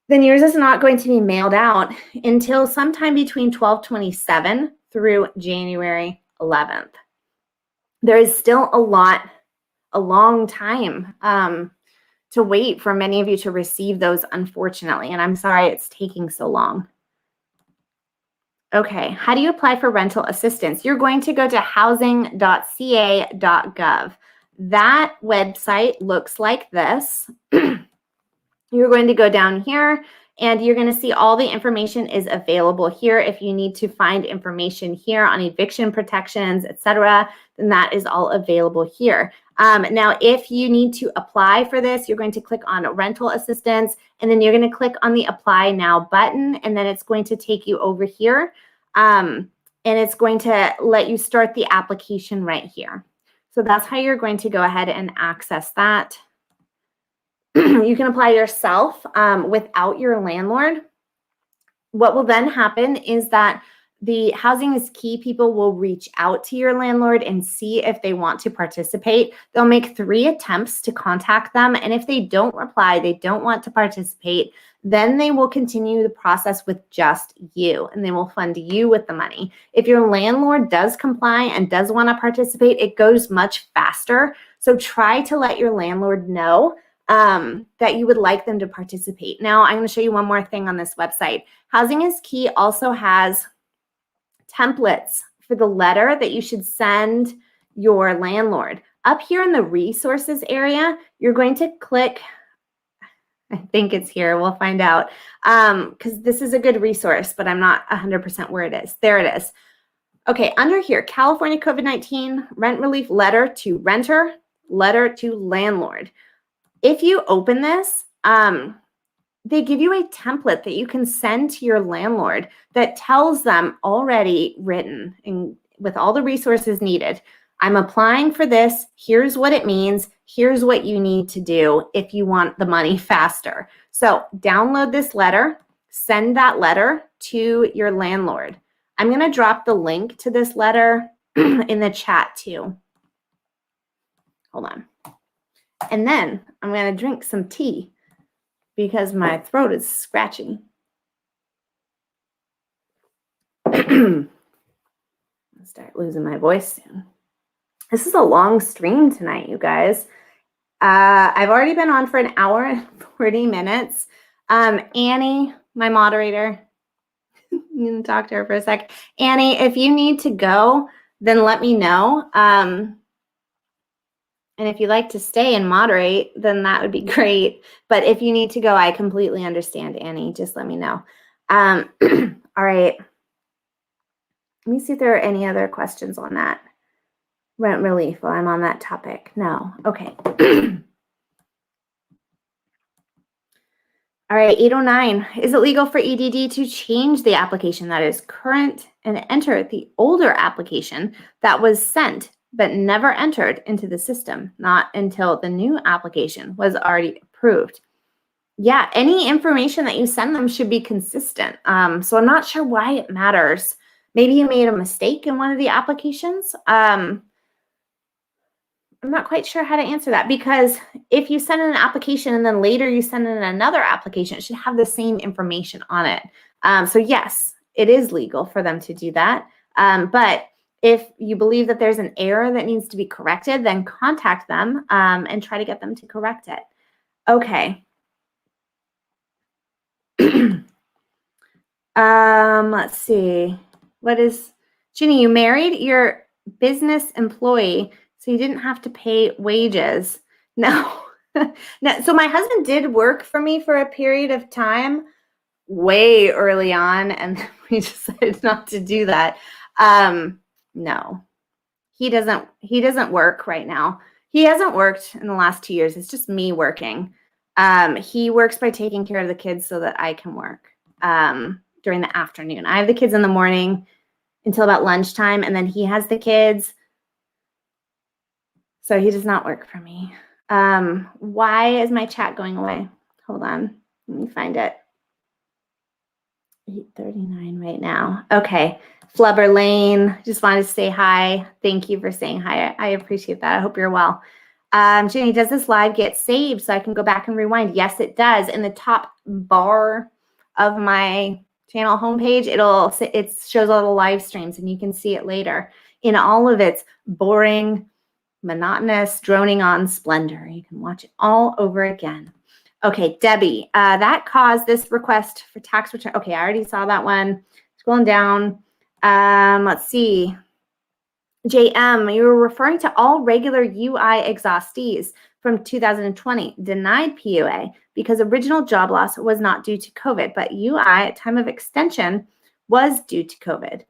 then yours is not going to be mailed out until sometime between 12/27 through January 11th. There is still a long time to wait for many of you to receive those, unfortunately, and I'm sorry it's taking so long. Okay, how do you apply for rental assistance? You're going to go to housing.ca.gov. That website looks like this. You're going to go down here, and you're going to see all the information is available here. If you need to find information here on eviction protections, etc., then that is all available here. Now, if you need to apply for this, you're going to click on rental assistance, and then you're going to click on the Apply Now button, and then it's going to take you over here, and it's going to let you start the application right here. So that's how you're going to go ahead and access that. You can apply yourself without your landlord. What will then happen is that the housing is key people will reach out to your landlord and see if they want to participate. They'll make 3 attempts to contact them. And if they don't reply, they don't want to participate, then they will continue the process with just you, and they will fund you with the money. If your landlord does comply and does want to participate, it goes much faster. So try to let your landlord know that you would like them to participate. Now, I'm going to show you one more thing on this website. Housing is Key also has templates for the letter that you should send your landlord. Up here in the resources area, you're going to click, I think it's here, we'll find out, because this is a good resource, but I'm not 100% where it is. There it is. Okay, under here, California COVID-19 rent relief letter to renter, letter to landlord. If you open this, they give you a template that you can send to your landlord that tells them already written and with all the resources needed. I'm applying for this. Here's what it means. Here's what you need to do if you want the money faster. So download this letter, send that letter to your landlord. I'm going to drop the link to this letter in the chat too. Hold on. And then I'm going to drink some tea because my throat is scratchy. I'll start losing my voice soon. This is a long stream tonight, you guys. I've already been on for an hour and 40 minutes. Annie, my moderator, I'm going to talk to her for a sec. Annie, if you need to go, then let me know. And if you'd like to stay and moderate, then that would be great. But if you need to go, I completely understand, Annie. Just let me know. All right. Let me see if there are any other questions on that. Rent relief while I'm on that topic. No. Okay. All right, 809. Is it legal for EDD to change the application that is current and enter the older application that was sent but never entered into the system, not until the new application was already approved? Yeah, any information that you send them should be consistent. So I'm not sure why it matters. Maybe you made a mistake in one of the applications. I'm not quite sure how to answer that, because if you send in an application and then later you send in another application, it should have the same information on it. So yes, it is legal for them to do that. But if you believe that there's an error that needs to be corrected, then contact them and try to get them to correct it. Okay. Let's see. What is, Ginny, you married your business employee, so you didn't have to pay wages. No. No. So my husband did work for me for a period of time way early on, and we decided not to do that. No, he doesn't work right now. He hasn't worked in the last 2 years. It's just me working. He works by taking care of the kids so that I can work during the afternoon. I have the kids in the morning until about lunchtime, and then he has the kids. So he does not work for me. Why is my chat going away? Hold on. Let me find it. 8:39 right now. Okay. Flubber Lane, just wanted to say hi. Thank you for saying hi. I appreciate that. I hope you're well. Jenny, does this live get saved so I can go back and rewind? Yes, it does. In the top bar of my channel homepage, it shows all the live streams, and you can see it later in all of its boring, monotonous, droning on splendor. You can watch it all over again. Okay, Debbie, that caused this request for tax return. Okay, I already saw that one. Scrolling down. Let's see. JM, you were referring to all regular UI exhaustees from 2020 denied PUA because original job loss was not due to COVID, but UI at time of extension was due to COVID.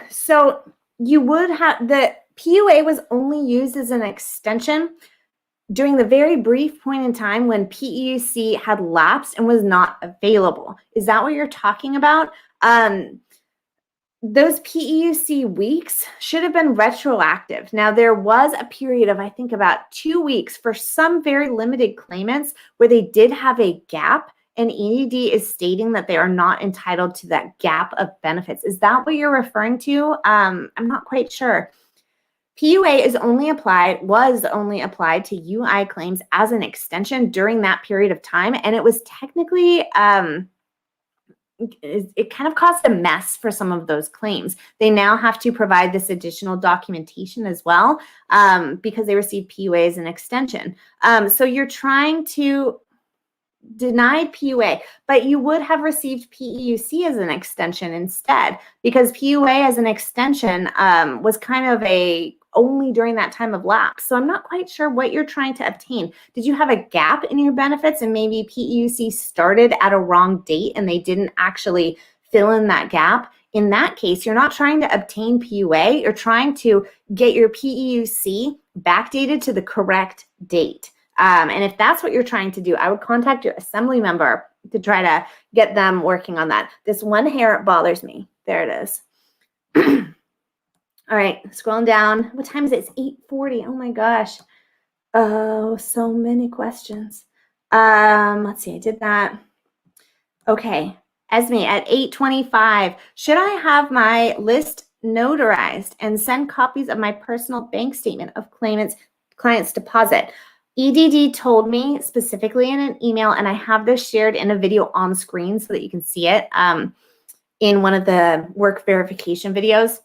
So you would have, the PUA was only used as an extension during the very brief point in time when PEUC had lapsed and was not available. Is that what you're talking about? Those PEUC weeks should have been retroactive. Now, there was a period of, I think, about 2 weeks for some very limited claimants where they did have a gap an EDD is stating that they are not entitled to that gap of benefits. Is that what you're referring to? I'm not quite sure. PUA was only applied to UI claims as an extension during that period of time, and it was technically it kind of caused a mess for some of those claims. They now have to provide this additional documentation as well because they received PUA as an extension. So you're trying to deny PUA, but you would have received PEUC as an extension instead, because PUA as an extension was kind of only during that time of lapse. So I'm not quite sure what you're trying to obtain. Did you have a gap in your benefits and maybe PEUC started at a wrong date and they didn't actually fill in that gap? In that case, you're not trying to obtain PUA. You're trying to get your PEUC backdated to the correct date. And if that's what you're trying to do, I would contact your assembly member to try to get them working on that. This one hair bothers me. There it is. All right, scrolling down. What time is it? It's 8:40. Oh my gosh. Oh, so many questions. Let's see, I did that. Okay, Esme at 8:25. Should I have my list notarized and send copies of my personal bank statement of client's deposit? EDD told me specifically in an email, and I have this shared in a video on screen so that you can see it in one of the work verification videos,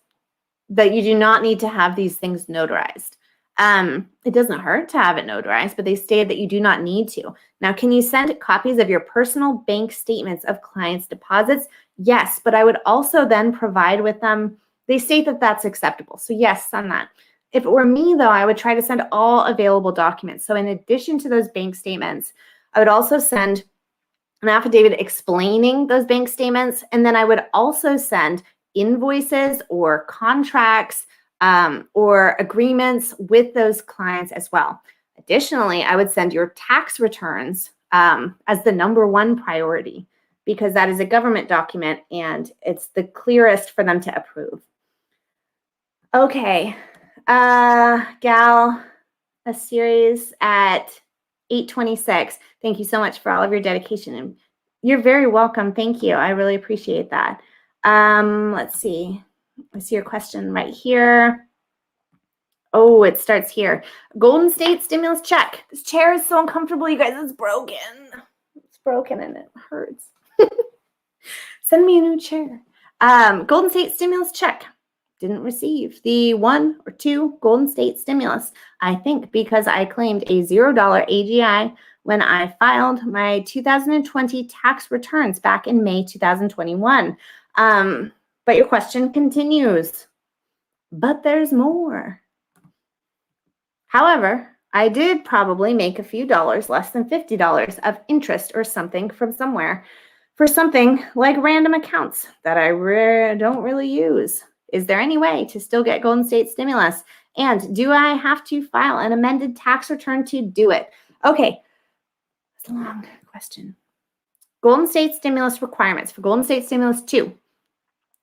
that you do not need to have these things notarized. It doesn't hurt to have it notarized, but they stated that you do not need to. Now, can you send copies of your personal bank statements of clients' deposits? Yes, but I would also then provide with them, they state that that's acceptable. So yes, send that. If it were me, though, I would try to send all available documents. So in addition to those bank statements, I would also send an affidavit explaining those bank statements, and then I would also send invoices or contracts or agreements with those clients as well. Additionally, I would send your tax returns as the #1 priority, because that is a government document and it's the clearest for them to approve. Okay, Gal, a series at 8:26. Thank you so much for all of your dedication. And you're very welcome. Thank you. I really appreciate that. Let's see. I see your question right here. Oh, it starts here. Golden State stimulus check. This chair is so uncomfortable, you guys. It's broken. It's broken and it hurts. Send me a new chair. Golden State stimulus check. Didn't receive the 1 or 2 Golden State stimulus, I think, because I claimed a $0 AGI when I filed my 2020 tax returns back in May 2021. But your question continues. But there's more. However, I did probably make a few dollars, less than $50 of interest or something from somewhere for something like random accounts that I don't really use. Is there any way to still get Golden State stimulus? And do I have to file an amended tax return to do it? Okay, that's a long question. Golden State stimulus requirements for Golden State stimulus 2.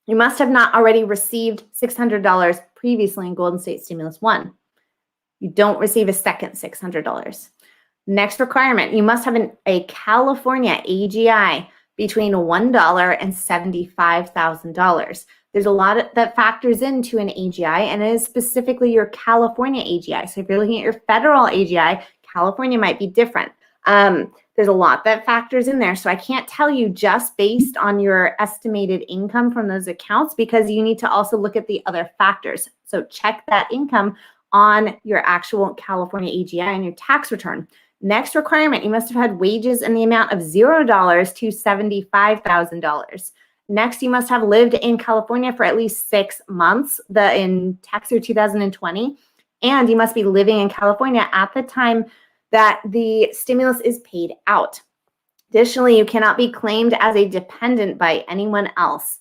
You must have not already received $600 previously in Golden State stimulus 1. You don't receive a second $600. Next requirement, you must have a California AGI between $1 and $75,000. There's a lot that factors into an AGI, and it is specifically your California AGI. So if you're looking at your federal AGI, California might be different. There's a lot that factors in there. So I can't tell you just based on your estimated income from those accounts, because you need to also look at the other factors. So check that income on your actual California AGI and your tax return. Next requirement, you must have had wages in the amount of $0 to $75,000. Next, you must have lived in California for at least 6 months in tax year 2020, and you must be living in California at the time that the stimulus is paid out. Additionally, you cannot be claimed as a dependent by anyone else.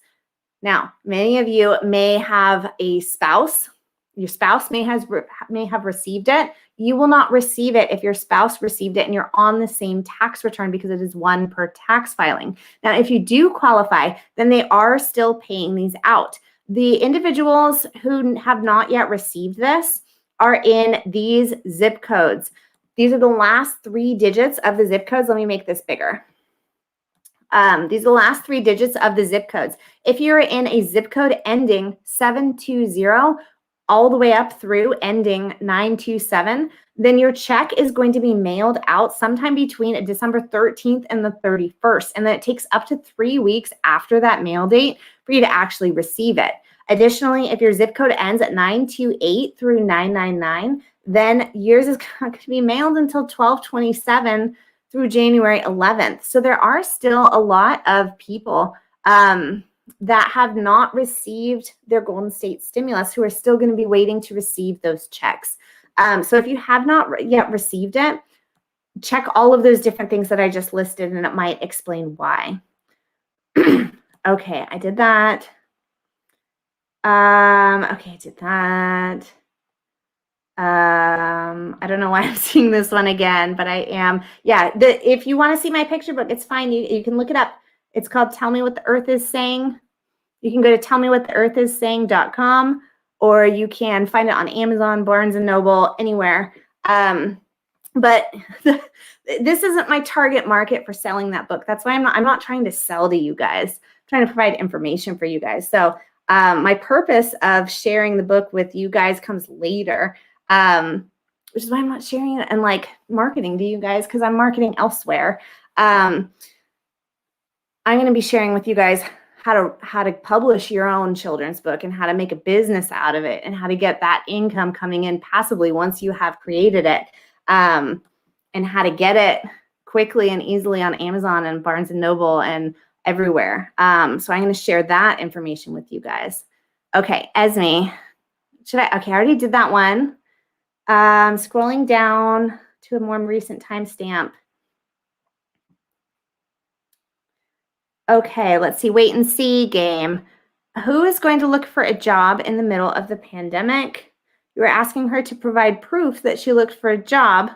Now, many of you may have a spouse. Your spouse may have received it. You will not receive it if your spouse received it and you're on the same tax return, because it is 1 per tax filing. Now, if you do qualify, then they are still paying these out. The individuals who have not yet received this are in these zip codes. These are the last 3 digits of the zip codes. Let me make this bigger. These are the last 3 digits of the zip codes. If you're in a zip code ending 720 all the way up through ending 927, then your check is going to be mailed out sometime between December 13th and the 31st. And then it takes up to 3 weeks after that mail date for you to actually receive it. Additionally, if your zip code ends at 928 through 999, then yours is not going to be mailed until 12/27 through January 11th. So there are still a lot of people that have not received their Golden State stimulus who are still going to be waiting to receive those checks. So if you have not yet received it, check all of those different things that I just listed and it might explain why. Okay, I did that. Okay, I did that. I don't know why I'm seeing this one again, but I am. Yeah, if you want to see my picture book, it's fine. You can look it up. It's called Tell Me What the Earth is Saying. You can go to tellmewhattheearthissaying.com, or you can find it on Amazon, Barnes & Noble, anywhere. But this isn't my target market for selling that book. That's why I'm not trying to sell to you guys. I'm trying to provide information for you guys. So my purpose of sharing the book with you guys comes later, which is why I'm not sharing it and like marketing to you guys, because I'm marketing elsewhere. I'm going to be sharing with you guys how to publish your own children's book and how to make a business out of it and how to get that income coming in passively once you have created it, and how to get it quickly and easily on Amazon and Barnes & Noble and everywhere. So I'm going to share that information with you guys. Okay, Esme, okay, I already did that one. Scrolling down to a more recent timestamp. Okay, let's see. Wait and see game. Who is going to look for a job in the middle of the pandemic? You were asking her to provide proof that she looked for a job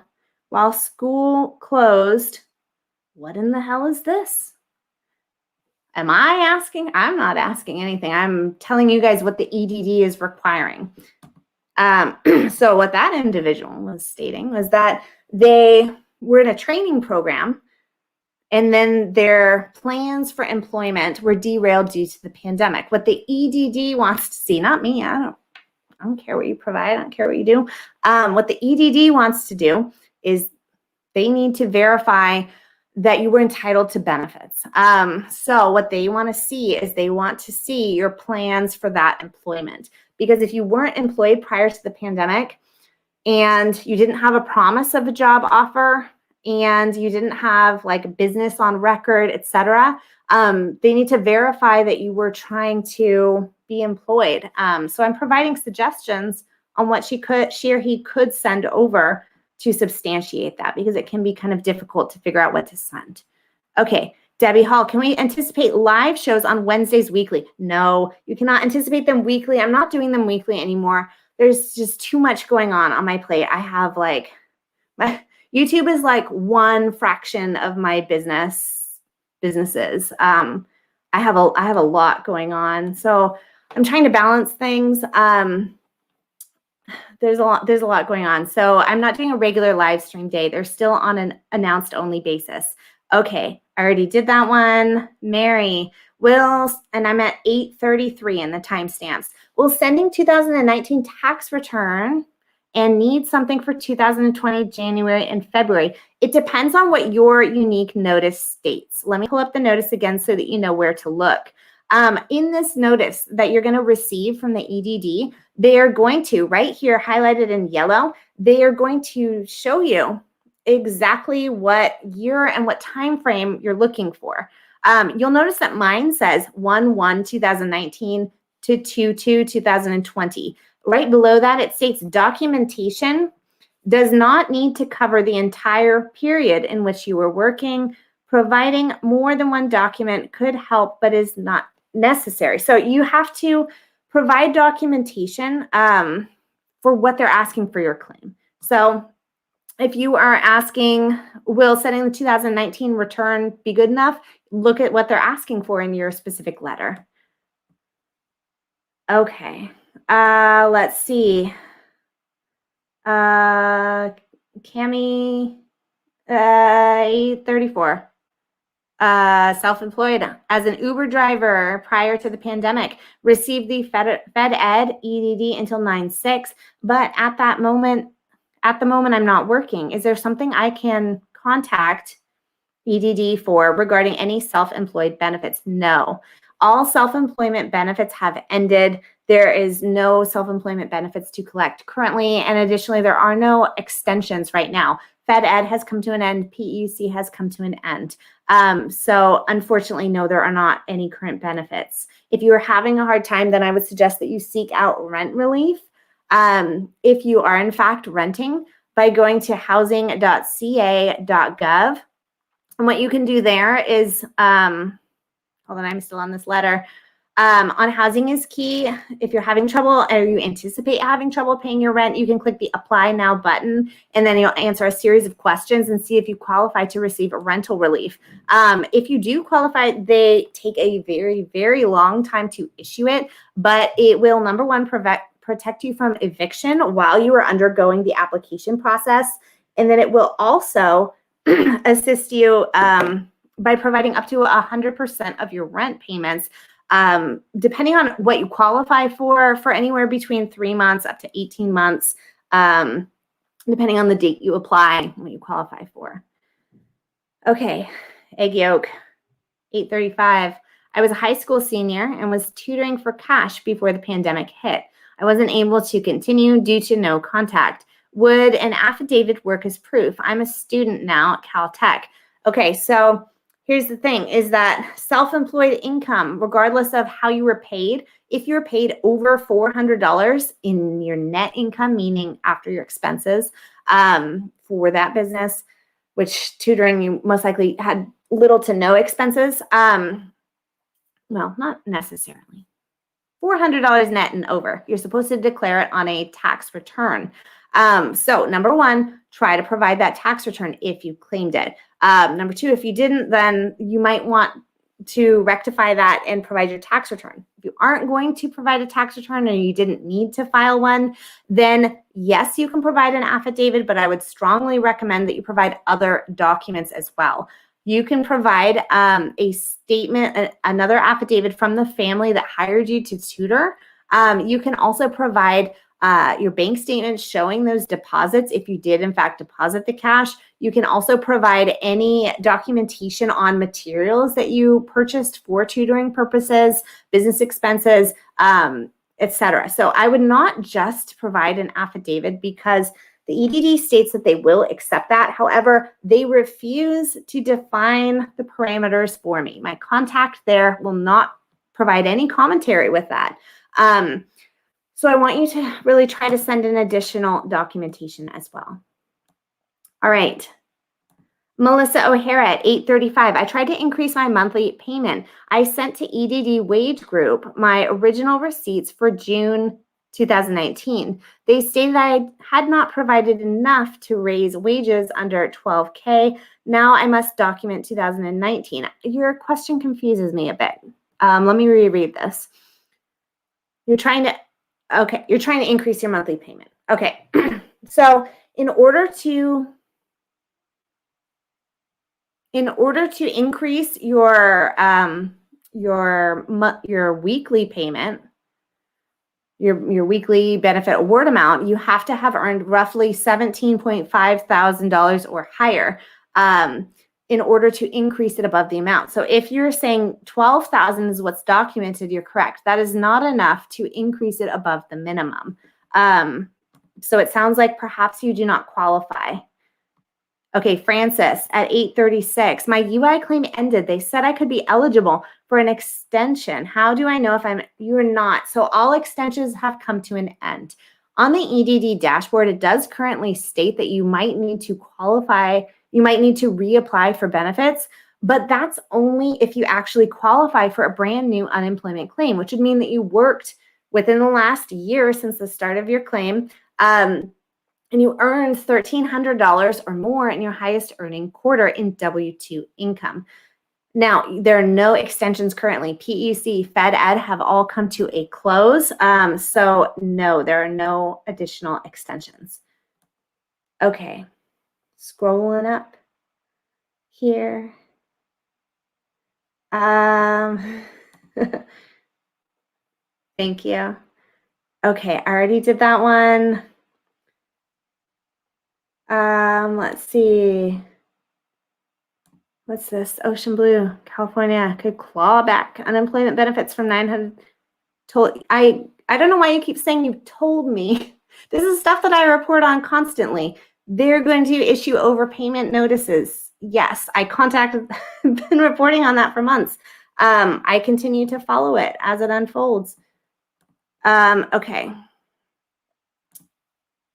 while school closed. What in the hell is this? Am I asking? I'm not asking anything. I'm telling you guys what the EDD is requiring. So what that individual was stating was that they were in a training program, and then their plans for employment were derailed due to the pandemic. What the EDD wants to see, not me, I don't care what you provide, I don't care what you do. What the EDD wants to do is they need to verify that you were entitled to benefits. So what they want to see is they want to see your plans for that employment. Because if you weren't employed prior to the pandemic and you didn't have a promise of a job offer, and you didn't have like a business on record, etc., they need to verify that you were trying to be employed. So I'm providing suggestions on what she or he could send over to substantiate that, because it can be kind of difficult to figure out what to send. Okay, Debbie Hall, can we anticipate live shows on Wednesdays weekly? No, you cannot anticipate them weekly. I'm not doing them weekly anymore. There's just too much going on my plate. I have like YouTube is like one fraction of my businesses. I have a lot going on, so I'm trying to balance things. There's a lot going on, so I'm not doing a regular live stream day. They're still on an announced only basis. Okay, I already did that one. Mary, and I'm at 8:33 in the timestamps. Will sending 2019 tax return and need something for 2020 January and February. It depends on what your unique notice states. Let me pull up the notice again so that you know where to look. In this notice that you're going to receive from the EDD, they are going to, right here highlighted in yellow, they are going to show you exactly what year and what time frame you're looking for. You'll notice that mine says 1/1/2019 to 2/2/2020. Right below that, it states documentation does not need to cover the entire period in which you were working. Providing more than one document could help, but is not necessary. So you have to provide documentation for what they're asking for your claim. So if you are asking, will sending the 2019 return be good enough? Look at what they're asking for in your specific letter. Okay. Let's see. Cami, 8:34. self-employed as an Uber driver prior to the pandemic, received the Fed Ed EDD until 9/6, but at the moment I'm not working. Is there something I can contact EDD for regarding any self-employed benefits? No. All self-employment benefits have ended. There is no self-employment benefits to collect currently, and additionally, there are no extensions right now. Fed Ed has come to an end. PUC has come to an end. So unfortunately, no, there are not any current benefits. If you are having a hard time, then I would suggest that you seek out rent relief. If you are in fact renting, by going to housing.ca.gov. And what you can do there is, hold on, I'm still on this letter. On housing is key. If you're having trouble or you anticipate having trouble paying your rent, you can click the Apply Now button, and then you'll answer a series of questions and see if you qualify to receive rental relief. If you do qualify, they take a very, very long time to issue it, but it will, number one, protect you from eviction while you are undergoing the application process. And then it will also assist you by providing up to 100% of your rent payments, depending on what you qualify for anywhere between 3 months up to 18 months, depending on the date you apply and what you qualify for. Okay, egg yolk, 835. I was a high school senior and was tutoring for cash before the pandemic hit. I wasn't able to continue due to no contact. Would an affidavit work as proof? I'm a student now at Caltech. Okay, so here's the thing, is that self-employed income, regardless of how you were paid, if you're paid over $400 in your net income, meaning after your expenses for that business, which tutoring you most likely had little to no expenses. Well, not necessarily. $400 net and over. You're supposed to declare it on a tax return. So number one, try to provide that tax return if you claimed it. Number two, if you didn't, then you might want to rectify that and provide your tax return. If you aren't going to provide a tax return or you didn't need to file one, then yes, you can provide an affidavit, but I would strongly recommend that you provide other documents as well. You can provide a statement, another affidavit from the family that hired you to tutor. You can also provide your bank statement showing those deposits if you did in fact deposit the cash. You can also provide any documentation on materials that you purchased for tutoring purposes, business expenses, etc. So I would not just provide an affidavit because the EDD states that they will accept that. However, they refuse to define the parameters for me. My contact there will not provide any commentary with that. So I want you to really try to send in additional documentation as well. All right. Melissa O'Hara at 835. I tried to increase my monthly payment. I sent to EDD Wage Group my original receipts for June 2019. They stated I had not provided enough to raise wages under 12K. Now I must document 2019. Your question confuses me a bit. Let me reread this. You're trying to increase your monthly payment. Okay, so in order to increase your weekly payment, your weekly benefit award amount, you have to have earned roughly $17.5 thousand or higher in order to increase it above the amount. So if you're saying 12,000 is what's documented, you're correct. That is not enough to increase it above the minimum. So it sounds like perhaps you do not qualify. Okay, Francis at 836. My UI claim ended. They said I could be eligible for an extension. How do I know if you're not? So all extensions have come to an end. On the EDD dashboard, it does currently state that you might need to qualify. You might need to reapply for benefits, but that's only if you actually qualify for a brand new unemployment claim, which would mean that you worked within the last year since the start of your claim, and you earned $1,300 or more in your highest earning quarter in W-2 income. Now, there are no extensions currently. PEC, Fed Ed have all come to a close. So no, there are no additional extensions. Okay, scrolling up here. Thank you. Okay, I already did that one. Let's see. What's this? Ocean Blue, California could claw back unemployment benefits from 900. I don't know why you keep saying you told me. This is stuff that I report on constantly. They're going to issue overpayment notices. Yes, I been reporting on that for months. I continue to follow it as it unfolds. Okay.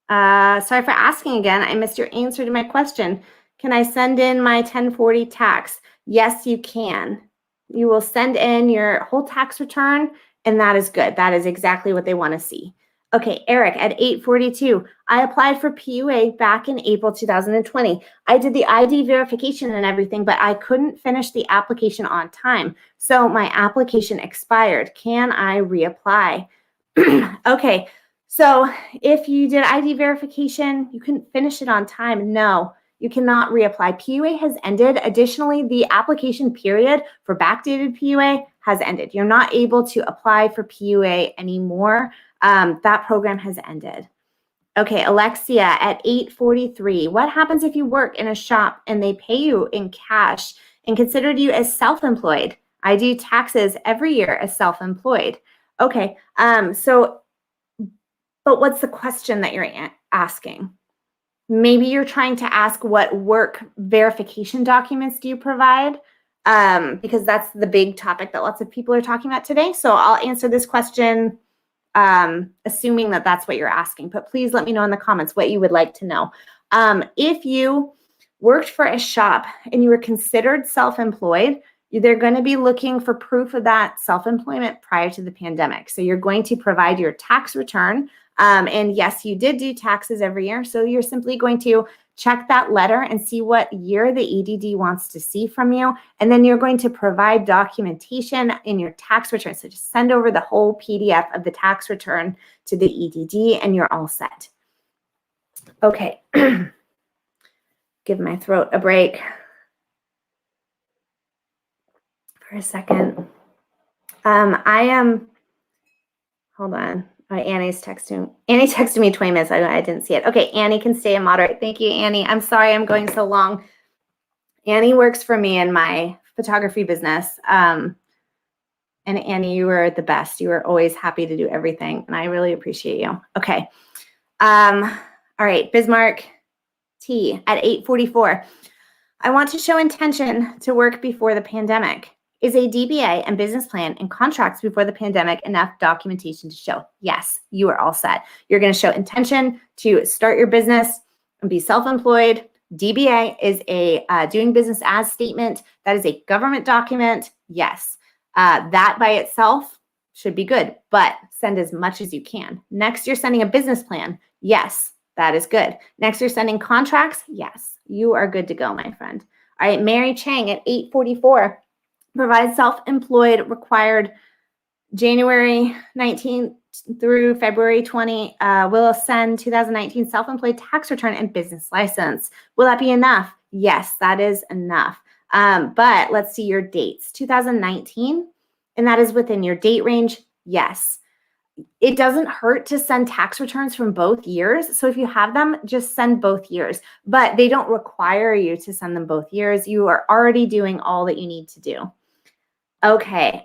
Sorry for asking again. I missed your answer to my question. Can I send in my 1040 tax? Yes, you can. You will send in your whole tax return, and that is good. That is exactly what they want to see. Okay, Eric at 842. I applied for PUA back in April 2020. I did the ID verification and everything, but I couldn't finish the application on time. So my application expired. Can I reapply? Okay, so if you did ID verification, you couldn't finish it on time. No, you cannot reapply. PUA has ended. Additionally, the application period for backdated PUA has ended. You're not able to apply for PUA anymore. That program has ended. Okay, Alexia at 843. What happens if you work in a shop and they pay you in cash and considered you as self-employed? I do taxes every year as self-employed. Okay, but what's the question that you're asking? Maybe you're trying to ask what work verification documents do you provide? Because that's the big topic that lots of people are talking about today. So I'll answer this question assuming that that's what you're asking. But please let me know in the comments what you would like to know. If you worked for a shop and you were considered self-employed, they're going to be looking for proof of that self-employment prior to the pandemic. So you're going to provide your tax return. And yes, you did do taxes every year. So you're simply going to check that letter and see what year the EDD wants to see from you. And then you're going to provide documentation in your tax return. So just send over the whole PDF of the tax return to the EDD and you're all set. Okay. Give my throat a break for a second. Hold on. Annie's texting. Annie texted me 20 minutes ago. I didn't see it. Okay, Annie can stay and moderate. Thank you, Annie. I'm sorry I'm going so long. Annie works for me in my photography business. And Annie, you were the best. You were always happy to do everything, and I really appreciate you. Okay. All right, Bismarck T at 844. I want to show intention to work before the pandemic. Is a DBA and business plan and contracts before the pandemic enough documentation to show? Yes, you are all set. You're going to show intention to start your business and be self-employed. DBA is a doing business as statement. That is a government document. Yes, that by itself should be good, but send as much as you can. Next, you're sending a business plan. Yes, that is good. Next, you're sending contracts. Yes, you are good to go, my friend. All right, Mary Chang at 844. Provide self-employed required January 19th through February 20. Will send 2019 self-employed tax return and business license. Will that be enough? Yes, that is enough. But let's see your dates. 2019, and that is within your date range. Yes. It doesn't hurt to send tax returns from both years. So if you have them, just send both years. But they don't require you to send them both years. You are already doing all that you need to do. Okay,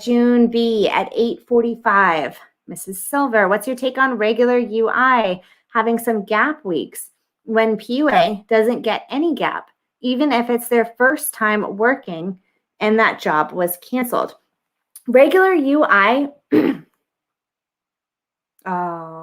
June B at 845. Mrs. Silver, what's your take on regular UI having some gap weeks when PUA doesn't get any gap, even if it's their first time working and that job was canceled? Regular UI, oh,